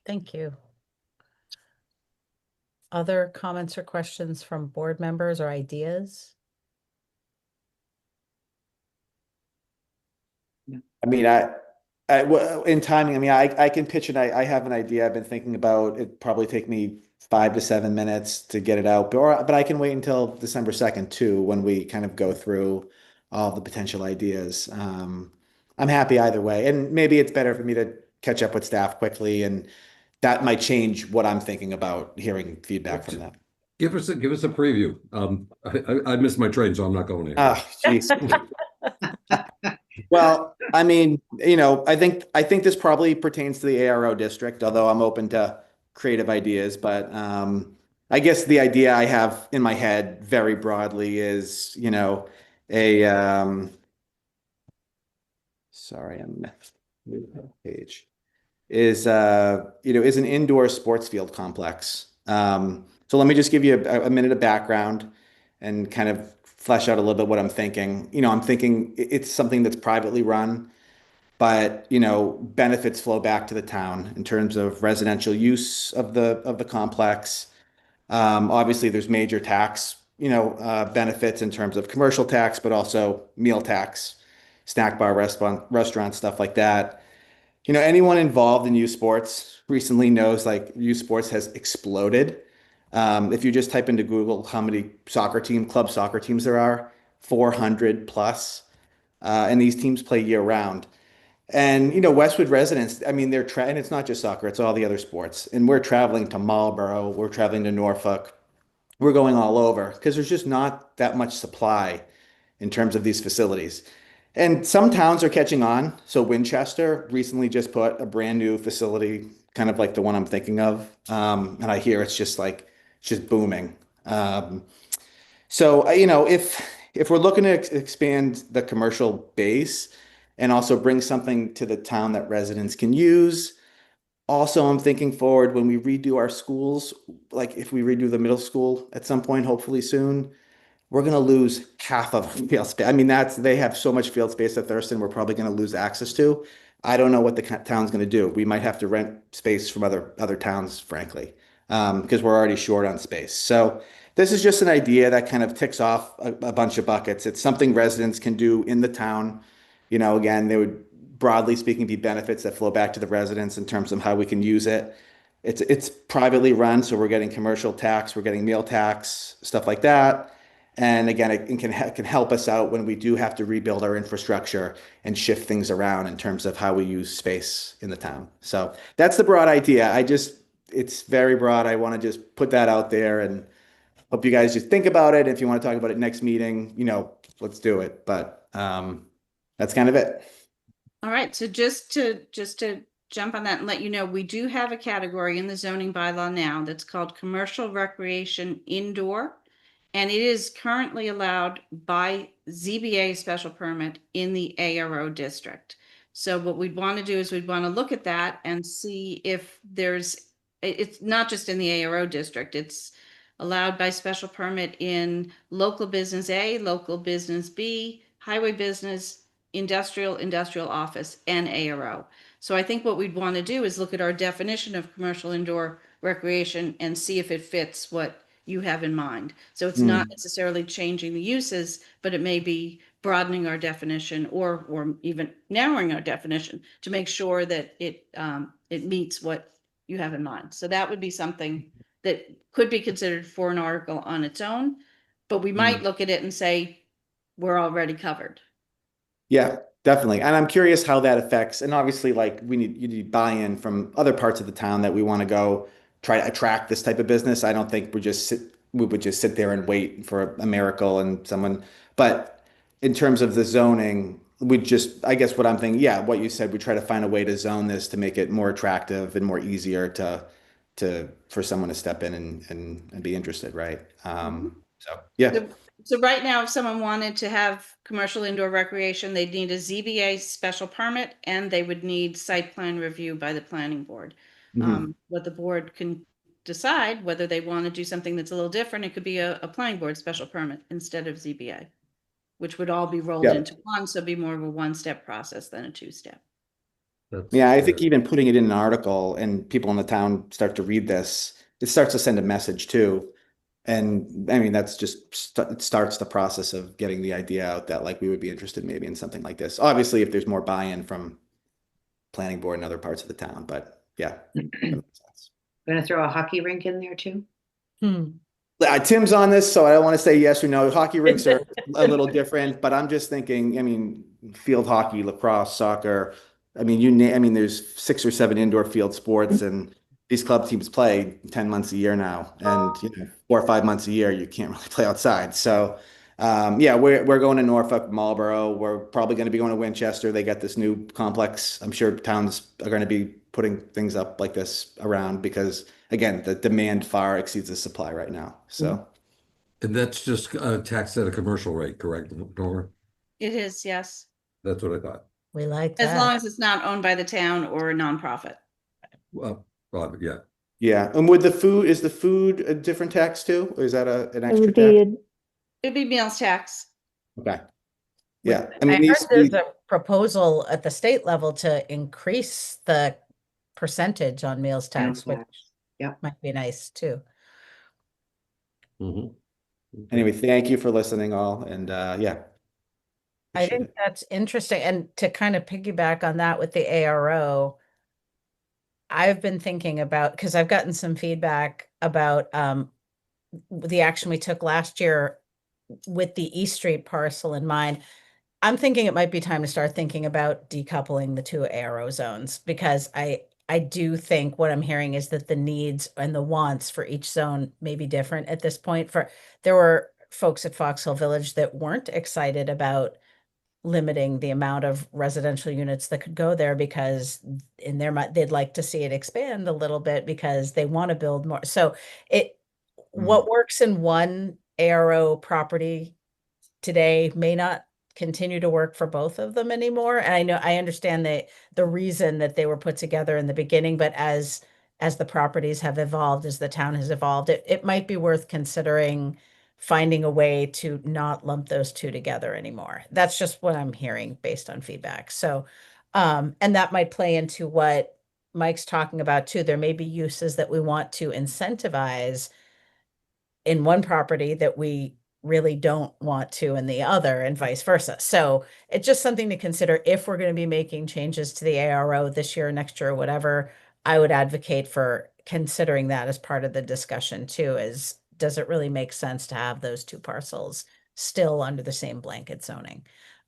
Thank you. Other comments or questions from board members or ideas? I mean, in timing, I mean, I can pitch it. I have an idea I've been thinking about. It'd probably take me 5 to 7 minutes to get it out, but I can wait until December 2nd too, when we kind of go through all the potential ideas. I'm happy either way, and maybe it's better for me to catch up with staff quickly, and that might change what I'm thinking about hearing feedback from them. Give us a preview. I missed my train, so I'm not going anywhere. Oh, jeez. Well, I mean, I think this probably pertains to the ARO district, although I'm open to creative ideas. But I guess the idea I have in my head very broadly is, sorry, I'm moving the page, is an indoor sports field complex. So let me just give you a minute of background and kind of flesh out a little bit what I'm thinking. I'm thinking it's something that's privately run, but benefits flow back to the town in terms of residential use of the complex. Obviously, there's major tax benefits in terms of commercial tax, but also meal tax, snack bar, restaurant stuff like that. Anyone involved in youth sports recently knows like youth sports has exploded. If you just type into Google how many club soccer teams there are, 400 plus, and these teams play year round. And Westwood residents, I mean, and it's not just soccer; it's all the other sports. And we're traveling to Marlborough, we're traveling to Norfolk, we're going all over because there's just not that much supply in terms of these facilities. And some towns are catching on. So Winchester recently just put a brand new facility, kind of like the one I'm thinking of, and I hear it's just booming. So if we're looking to expand the commercial base and also bring something to the town that residents can use. Also, I'm thinking forward when we redo our schools, like if we redo the middle school at some point, hopefully soon, we're going to lose half of field space. I mean, they have so much field space at Thurston, we're probably going to lose access to. I don't know what the town's going to do. We might have to rent space from other towns, frankly, because we're already short on space. So this is just an idea that kind of ticks off a bunch of buckets. It's something residents can do in the town. Again, there would, broadly speaking, be benefits that flow back to the residents in terms of how we can use it. It's privately run, so we're getting commercial tax, we're getting meal tax, stuff like that. And again, it can help us out when we do have to rebuild our infrastructure and shift things around in terms of how we use space in the town. So that's the broad idea. It's very broad. I want to just put that out there and hope you guys just think about it. If you want to talk about it next meeting, let's do it. But that's kind of it. All right. So just to jump on that and let you know, we do have a category in the zoning bylaw now that's called commercial recreation indoor. And it is currently allowed by ZBA special permit in the ARO district. So what we'd want to do is we'd want to look at that and see if it's not just in the ARO district, it's allowed by special permit in local business A, local business B, highway business, industrial office, and ARO. So I think what we'd want to do is look at our definition of commercial indoor recreation and see if it fits what you have in mind. So it's not necessarily changing the uses, but it may be broadening our definition or even narrowing our definition to make sure that it meets what you have in mind. So that would be something that could be considered for an article on its own, but we might look at it and say, we're already covered. Yeah, definitely. And I'm curious how that affects, and obviously like you need buy-in from other parts of the town that we want to go try to attract this type of business. I don't think we would just sit there and wait for a miracle and someone, but in terms of the zoning, I guess what I'm thinking, yeah, what you said, we try to find a way to zone this to make it more attractive and more easier for someone to step in and be interested, right? So yeah. So right now, if someone wanted to have commercial indoor recreation, they'd need a ZBA special permit and they would need site plan review by the planning board. What the board can decide whether they want to do something that's a little different. It could be a planning board special permit instead of ZBA, which would all be rolled Yeah. into one. So it'd be more of a one-step process than a two-step. Yeah, I think even putting it in an article and people in the town start to read this, it starts to send a message too. And I mean, that's just, it starts the process of getting the idea out that like we would be interested maybe in something like this. Obviously, if there's more buy-in from planning board and other parts of the town, but yeah. That makes sense. Gonna throw a hockey rink in there too? Tim's on this, so I don't want to say yes or no. Hockey rinks are a little different, but I'm just thinking, I mean, field hockey, lacrosse, soccer. I mean, there's 6 or 7 indoor field sports, and these club teams play 10 months a year now, and 4 or 5 months a year, you can't really play outside. So, yeah, we're going to Norfolk, Marlboro. We're probably going to be going to Winchester. They got this new complex. I'm sure towns are going to be putting things up like this around because, again, the demand far exceeds the supply right now. So, And that's just taxed at a commercial rate, correct, Nora? It is, yes. That's what I thought. We like As that. long as it's not owned by the town or a nonprofit. Well, yeah. yeah. And is the food a different tax too? Or is that an It extra would tax? be, It'd be meals tax. Okay. Yeah. I heard there's a proposal at the state level to increase the percentage on meals tax, which might be nice too. Anyway, thank you for listening all. And yeah. I think that's interesting. And to kind of piggyback on that with the ARO, I've been thinking about, because I've gotten some feedback about the action we took last year with the East Street parcel in mind. I'm thinking it might be time to start thinking about decoupling the 2 ARO zones, because I do think what I'm hearing is that the needs and the wants for each zone may be different at this point. There were folks at Foxhill Village that weren't excited about limiting the amount of residential units that could go there, because in their mind they'd like to see it expand a little bit because they want to build more. So what works in one ARO property today may not continue to work for both of them anymore. And I understand the reason that they were put together in the beginning, but as the properties have evolved, as the town has evolved, it might be worth considering finding a way to not lump those 2 together anymore. That's just what I'm hearing based on feedback. So, and that might play into what Mike's talking about too. There may be uses that we want to incentivize in one property that we really don't want to in the other, and vice versa. So it's just something to consider if we're going to be making changes to the ARO this year, next year, whatever. I would advocate for considering that as part of the discussion too, is does it really make sense to have those 2 parcels still under the same blanket zoning?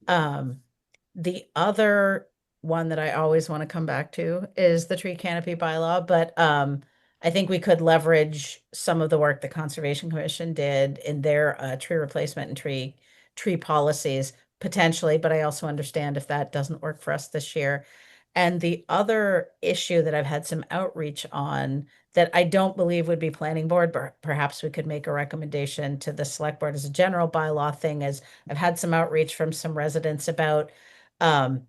The other one that I always want to come back to is the tree canopy bylaw, but I think we could leverage some of the work the Conservation Commission did in their tree replacement and tree policies potentially, but I also understand if that doesn't work for us this year. And the other issue that I've had some outreach on that I don't believe would be planning board, but perhaps we could make a recommendation to the select board as a general bylaw thing, is I've had some outreach from some residents about the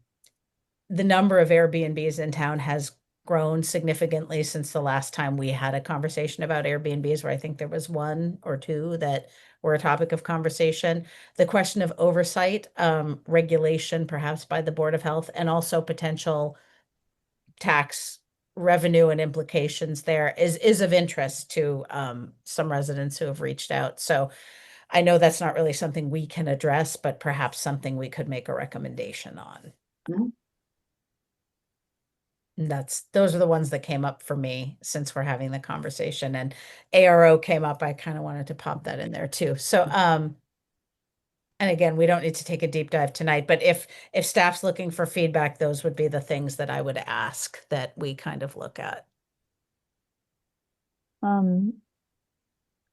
number of Airbnbs in town has grown significantly since the last time we had a conversation about Airbnbs, where I think there was 1 or 2 that were a topic of conversation. The question of oversight, regulation, perhaps by the Board of Health, and also potential tax revenue and implications there is of interest to some residents who have reached out. So I know that's not really something we can address, but perhaps something we could make a recommendation on. Mhm. And those are the ones that came up for me since we're having the conversation, and ARO came up. I kind of wanted to pop that in there too. So, and again, we don't need to take a deep dive tonight, but if staff's looking for feedback, those would be the things that I would ask that we kind of look at.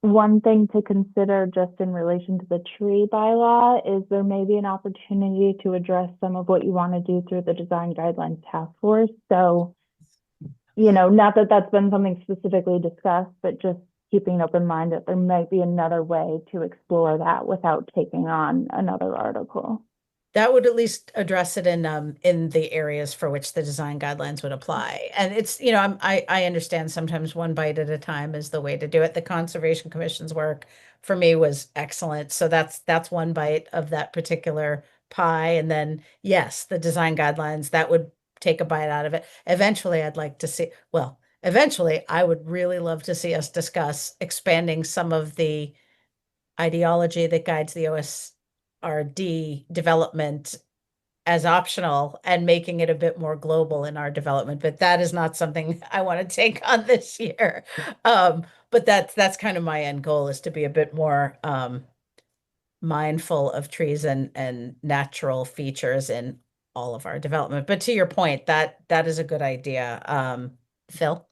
One thing to consider just in relation to the tree bylaw is there may be an opportunity to address some of what you want to do through the design guidelines task force. So, not that that's been something specifically discussed, but just keeping an open mind that there might be another way to explore that without taking on another article. That would at least address it in the areas for which the design guidelines would apply. And it's, I understand sometimes one bite at a time is the way to do it. The Conservation Commission's work for me was excellent. So that's one bite of that particular pie. And then, yes, the design guidelines, that would take a bite out of it. Eventually, I would really love to see us discuss expanding some of the ideology that guides the OSRD development as optional and making it a bit more global in our development, but that is not something I want to take on this year. But that's kind of my end goal, is to be a bit more mindful of trees and natural features in all of our development. But to your point, that is a good idea. Phil?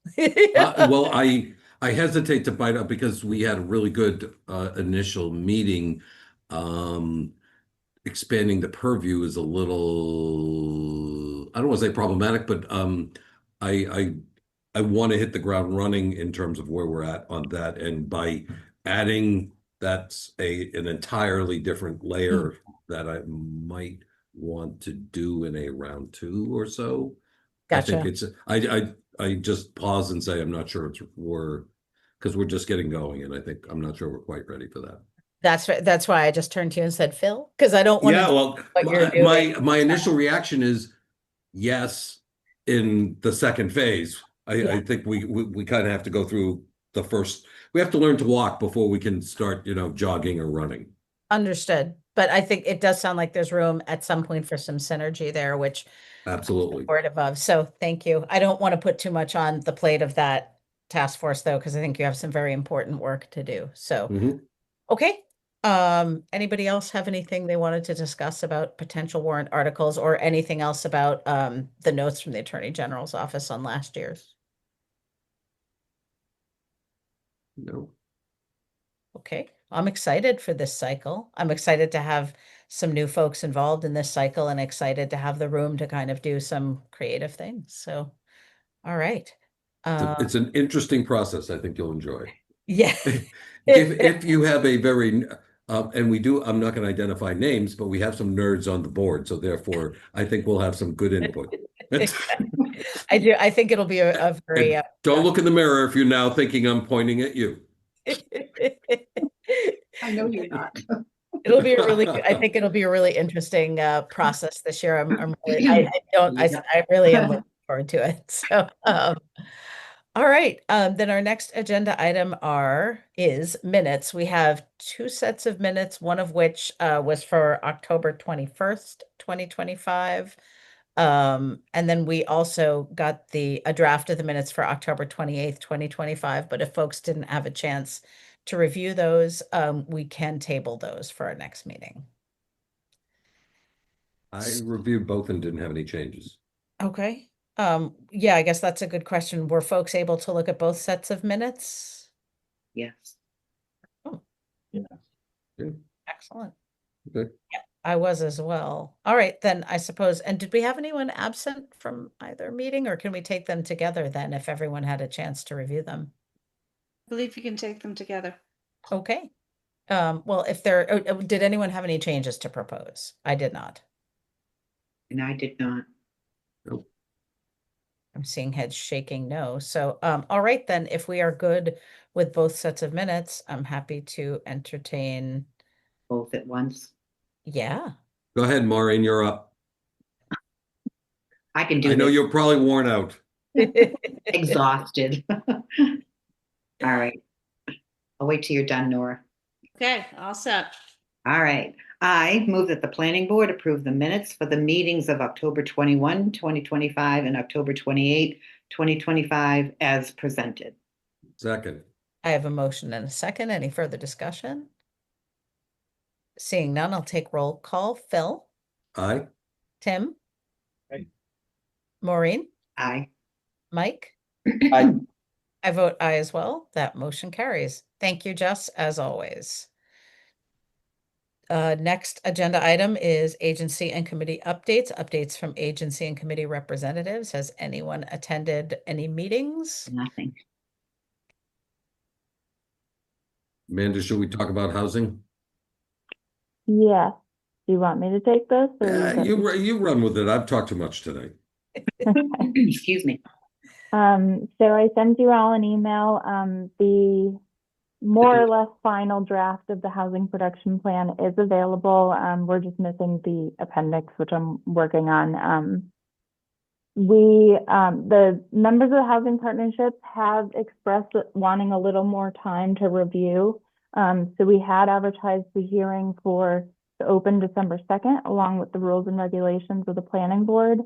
Well, I hesitate to bite up because we had a really good initial meeting. Expanding the purview is a little, I don't want to say problematic, but I want to hit the ground running in terms of where we're at on that. And by adding, that's an entirely different layer that I might want to do in a round 2 or so. Gotcha. I think I just pause and say I'm not sure because we're just getting going, and I'm not sure we're quite ready for that. That's why I just turned to you and said, Phil, because I don't want to. Yeah, well, what you're doing. my initial reaction is yes. In the second phase, I think we kind of have to go through the first. We have to learn to walk before we can start, jogging or running. Understood. But I think it does sound like there's room at some point for some synergy there, which Absolutely. I'm supportive of. So thank you. I don't want to put too much on the plate of that task force, though, because I think you have some very important work to do. So, Okay. Anybody else have anything they wanted to discuss about potential warrant articles or anything else about the notes from the Attorney General's office on last year's? No. Okay, I'm excited for this cycle. I'm excited to have some new folks involved in this cycle and excited to have the room to kind of do some creative things. So, all right. It's an interesting process. I think you'll enjoy. Yeah. If you have a very and I'm not going to identify names, but we have some nerds on the board, so therefore I think we'll have some good input. I do. I think it'll be a very don't look in the mirror if you're now thinking I'm pointing at you. I know you're not. It'll be I think it'll be a really interesting process this year. I really am looking forward to it. So, all right. Then our next agenda item is minutes. We have 2 sets of minutes, one of which was for October 21st, 2025. And then we also got a draft of the minutes for October 28th, 2025. But if folks didn't have a chance to review those, we can table those for our next meeting. I reviewed both and didn't have any changes. Okay. Yeah, I guess that's a good question. Were folks able to look at both sets of minutes? Yes. Oh. Yeah. Good. Excellent. Okay. Yeah, I was as well. All right, then I suppose. And did we have anyone absent from either meeting, or can we take them together then if everyone had a chance to review them? I believe you can take them together. Okay. Well, did anyone have any changes to propose? I did not. And I did not. Nope. I'm seeing heads shaking no. So, all right, then, if we are good with both sets of minutes, I'm happy to entertain. Both at once. Yeah. Go ahead, Maureen, you're up. I can do I know this. you're probably worn out. Exhausted. All right. I'll wait till you're done, Nora. Okay, all set. All right. I move that the planning board approve the minutes for the meetings of October 21, 2025 and October 28, 2025 as presented. Second. I have a motion and a second. Any further discussion? Seeing none, I'll take roll call. Phil, Aye. Tim, Aye. Maureen, Aye. Mike. Aye. I vote aye as well. That motion carries. Thank you, Jess, as always. Next agenda item is agency and committee updates. Updates from agency and committee representatives. Has anyone attended any meetings? Nothing. Amanda, should we talk about housing? Yes. Do you want me to take this? Or You run with it. I've talked too much today. Excuse me. So I sent you all an email. The more or less final draft of the housing production plan is available. We're just missing the appendix, which I'm working on. The members of the housing partnership have expressed wanting a little more time to review. So we had advertised the hearing to open December 2nd, along with the rules and regulations of the planning board.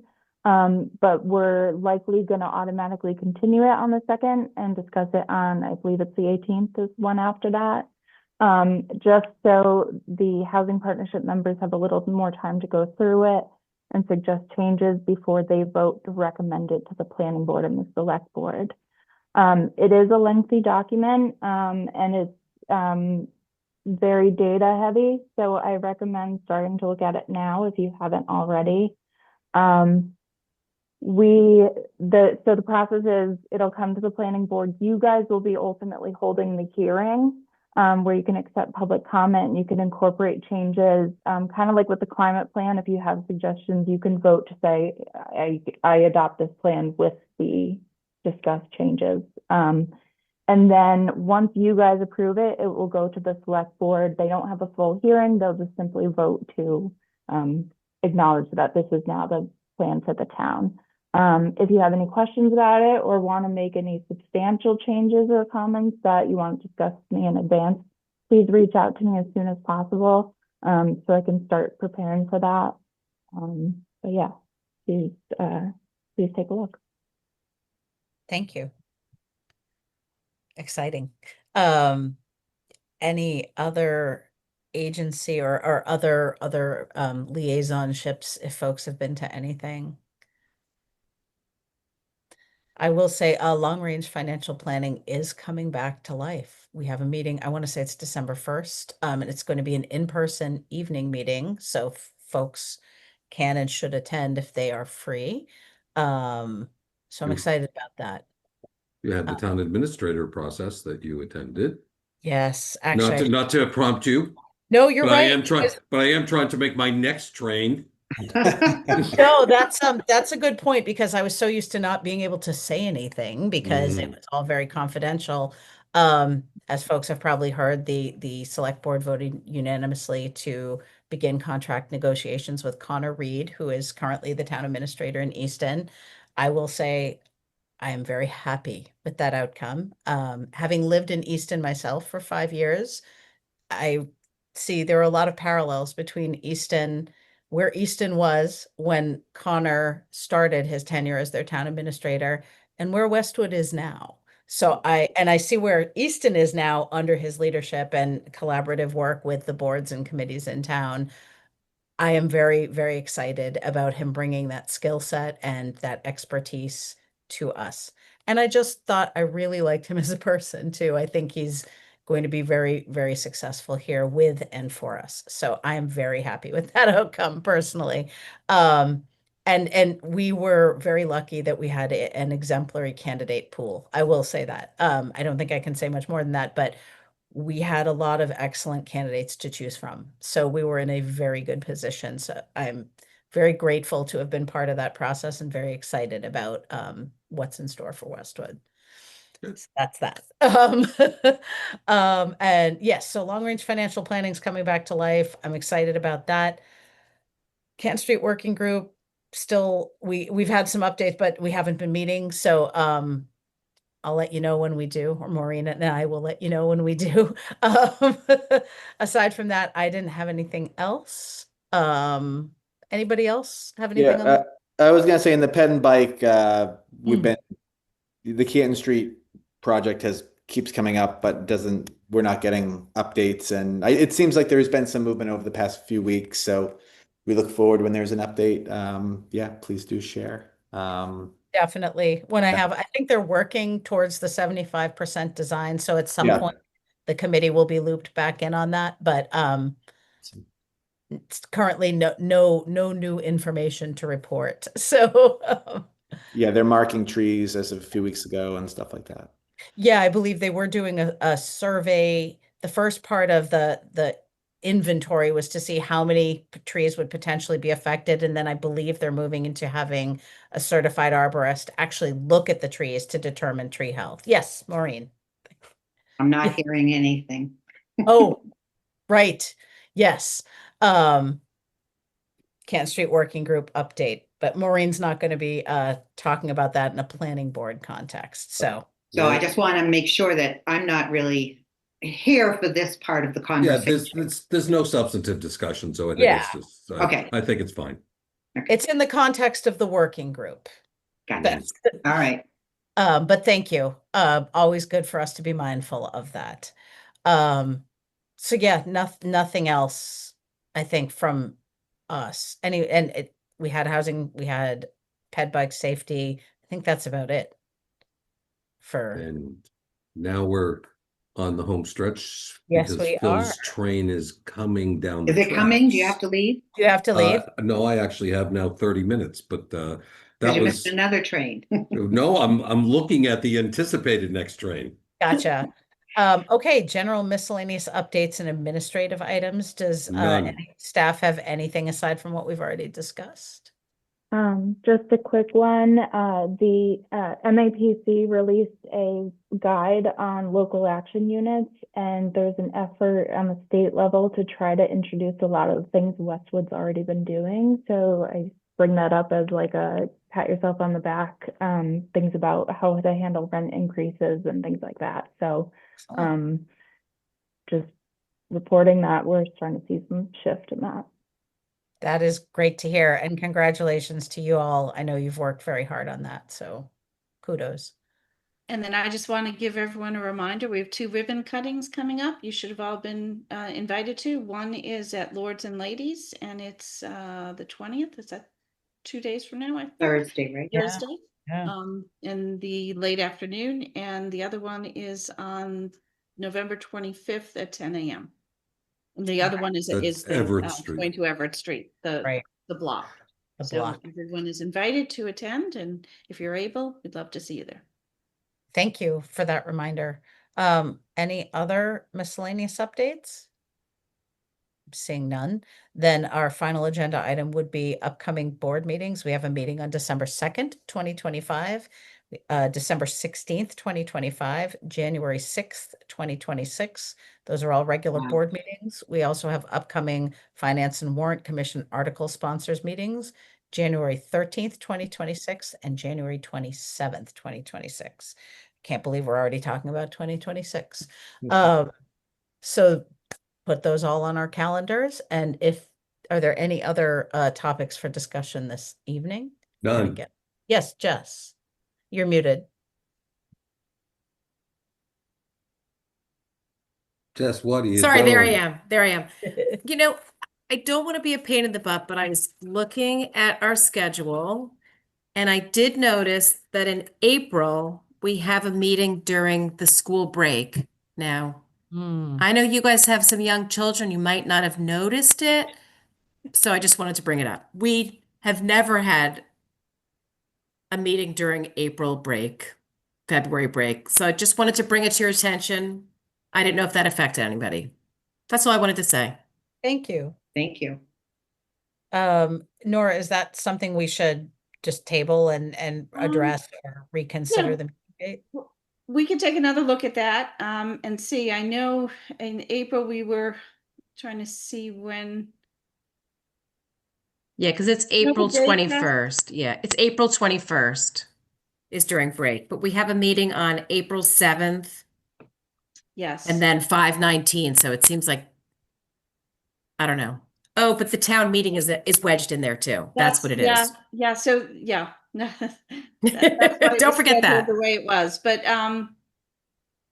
But we're likely going to automatically continue it on the 2nd and discuss it on, I believe it's the 18th is one after that. Just so the housing partnership members have a little more time to go through it and suggest changes before they vote to recommend it to the planning board and the select board. It is a lengthy document, and it's very data heavy. So I recommend starting to look at it now if you haven't already. So the process is it'll come to the planning board. You guys will be ultimately holding the hearing where you can accept public comment and you can incorporate changes, kind of like with the climate plan. If you have suggestions, you can vote to say, I adopt this plan with the discussed changes. And then once you guys approve it, it will go to the select board. They don't have a full hearing. They'll just simply vote to acknowledge that this is now the plan for the town. If you have any questions about it or want to make any substantial changes or comments that you want to discuss with me in advance, please reach out to me as soon as possible so I can start preparing for that. But yeah, please take a look. Thank you. Exciting. Any other agency or other liaisonships if folks have been to anything? I will say long-range financial planning is coming back to life. We have a meeting, I want to say it's December 1st, and it's going to be an in-person evening meeting. So folks can and should attend if they are free. So I'm excited about that. You had the town administrator process that you attended. Yes, actually. Not to prompt you. No, you're but right. I am trying to make my next train. No, that's a good point because I was so used to not being able to say anything because it was all very confidential. As folks have probably heard, the select board voted unanimously to begin contract negotiations with Connor Reed, who is currently the town administrator in Easton. I will say I am very happy with that outcome. Having lived in Easton myself for 5 years, I see there are a lot of parallels between Easton, where Easton was when Connor started his tenure as their town administrator, and where Westwood is now. So I see where Easton is now under his leadership and collaborative work with the boards and committees in town. I am very, very excited about him bringing that skill set and that expertise to us. And I just thought I really liked him as a person too. I think he's going to be very, very successful here with and for us. So I am very happy with that outcome personally. And we were very lucky that we had an exemplary candidate pool. I will say that. I don't think I can say much more than that, but we had a lot of excellent candidates to choose from. So we were in a very good position. So I'm very grateful to have been part of that process and very excited about what's in store for Westwood. So that's that. And yes, so long-range financial planning is coming back to life. I'm excited about that. Canton Street Working Group, still, we've had some updates, but we haven't been meeting, so, I'll let you know when we do, or Maureen and I will let you know when we do. Um, aside from that, I didn't have anything else. Anybody else have anything on? Yeah, I was gonna say in the ped and bike, we've Hmm. been, the Canton Street project keeps coming up, but we're not getting updates. And it seems like there's been some movement over the past few weeks. So we look forward when there's an update. Yeah, please do share. Definitely. When I think they're working towards the 75% design, so at some Yeah. point the committee will be looped back in on that, but it's currently no new information to report. So Yeah, they're marking trees as of a few weeks ago and stuff like that. yeah, I believe they were doing a survey. The first part of the inventory was to see how many trees would potentially be affected, and then I believe they're moving into having a certified arborist actually look at the trees to determine tree health. Yes, Maureen. I'm not hearing anything. Oh, right. Yes. Canton Street Working Group update, but Maureen's not going to be talking about that in a planning board context. So So I just want to make sure that I'm not really here for this part of the Yeah, conversation. there's no substantive discussion, so I think Yeah. it's just, Okay. I think it's fine. it's in the context of the working group. Gotcha. That's All right. but thank you. Always good for us to be mindful of that. So yeah, nothing else, I think, from us. We had housing, we had ped bike safety. I think that's about it for, And now we're on the home stretch Yes, because we Phil's are. train is coming down Is the it coming? Do you have tracks. to leave? Do you have to leave? No, I actually have now 30 minutes, but Because that you missed was, another train. no, I'm looking at the anticipated next train. Gotcha. Okay, general miscellaneous updates and administrative items. Does None. any staff have anything aside from what we've already discussed? Just a quick one. The MAPC released a guide on local action units, and there's an effort on the state level to try to introduce a lot of the things Westwood's already been doing. So I bring that up as like a pat yourself on the back, things about how to handle rent increases and things like that. So just reporting that we're starting to see some shift in that. That is great to hear, and congratulations to you all. I know you've worked very hard on that, so kudos. And then I just want to give everyone a reminder, we have 2 ribbon cuttings coming up. You should have all been invited to. One is at Lords and Ladies, and it's the 20th. Is that 2 days from now? I think? Thursday, right? Thursday. Yeah. In the late afternoon, and the other one is on November 25th at 10 a.m. And the other one is That's the Everett Street. going to Everett Street, Right. the block. The So block. everyone is invited to attend, and if you're able, we'd love to see you there. Thank you for that reminder. Any other miscellaneous updates? Seeing none, then our final agenda item would be upcoming board meetings. We have a meeting on December 2nd, 2025, December 16th, 2025, January 6th, 2026. Those are all regular Wow. board meetings. We also have upcoming Finance and Warrant Commission article sponsors meetings, January 13th, 2026, and January 27th, 2026. Can't believe we're already talking about 2026. So put those all on our calendars, and are there any other topics for discussion this evening? None. Yes, Jess, you're muted. Jess, what are you Sorry, there I doing? am. There I am. You know, I don't want to be a pain in the butt, but I was looking at our schedule and I did notice that in April, we have a meeting during the school break. Now, I know you guys have some young children, you might not have noticed it, so I just wanted to bring it up. We have never had a meeting during April break, February break, so I just wanted to bring it to your attention. I didn't know if that affected anybody. That's all I wanted to say. Thank you. Thank you. Nora, is that something we should just table and address or reconsider yeah. the meeting date? We can take another look at that and see. I know in April we were trying to see when Yeah, because it's know the April date, Beth? 21st. Yeah, it's April 21st is during break, but we have a meeting on April 7th Yes. and then 5/19. So it seems like, I don't know. Oh, but the town meeting is wedged in there too. That's what it yeah, is. Yeah, so, yeah. That's why it Don't was forget scheduled that. the way it was, but,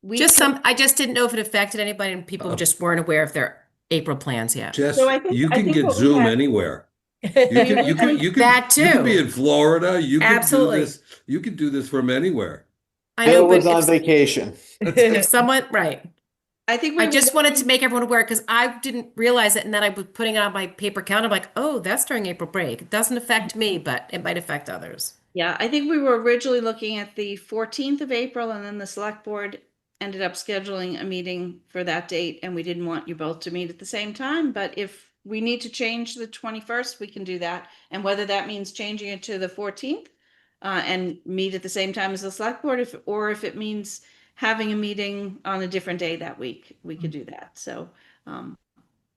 we Just can- I just didn't know if it affected anybody and people just weren't aware of their April plans yet. Jess, So I think- you I can think get what we Zoom had- anywhere. You That can be too. in Florida. You can Absolutely. do this. You can do this from anywhere. I Bill know, was but on vacation. if someone, right. I think we I were just wanted to looking- make everyone aware because I didn't realize it. And then I was putting it on my paper calendar. I'm like, oh, that's during April break. It doesn't affect me, but it might affect others. Yeah, I think we were originally looking at the 14th of April, and then the select board ended up scheduling a meeting for that date, and we didn't want you both to meet at the same time, but if we need to change the 21st, we can do that. And whether that means changing it to the 14th and meet at the same time as the select board, or if it means having a meeting on a different day that week, we could do that. So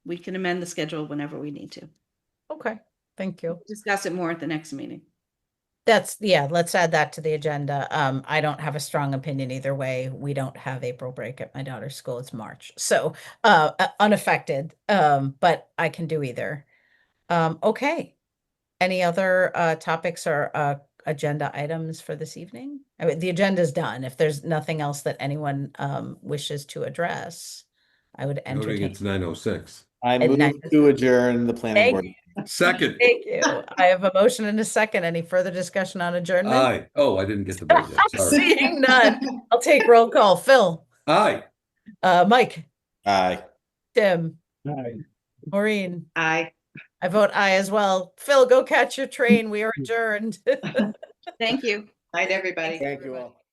we can amend the schedule whenever we need to. Okay, thank you. Discuss it more at the next meeting. Yeah, let's add that to the agenda. I don't have a strong opinion either way. We don't have April break at my daughter's school. It's March. So, unaffected. But I can do either. Okay. Any other topics or agenda items for this evening? I mean, the agenda's done. If there's nothing else that anyone wishes to address, I would Noting entertain. it's 9:06. I And move next- to adjourn the planning Thank board. Second. Thank you. I have a motion and a second. Any further discussion on adjournment? Aye. Oh, I didn't get to vote yet. Sorry. Seeing none, I'll take roll call. Phil, Aye. Mike, Aye. Tim, Aye. Maureen. I I vote aye as well. Phil, go catch your train. We are adjourned. Thank you. night, everybody. Thank you all.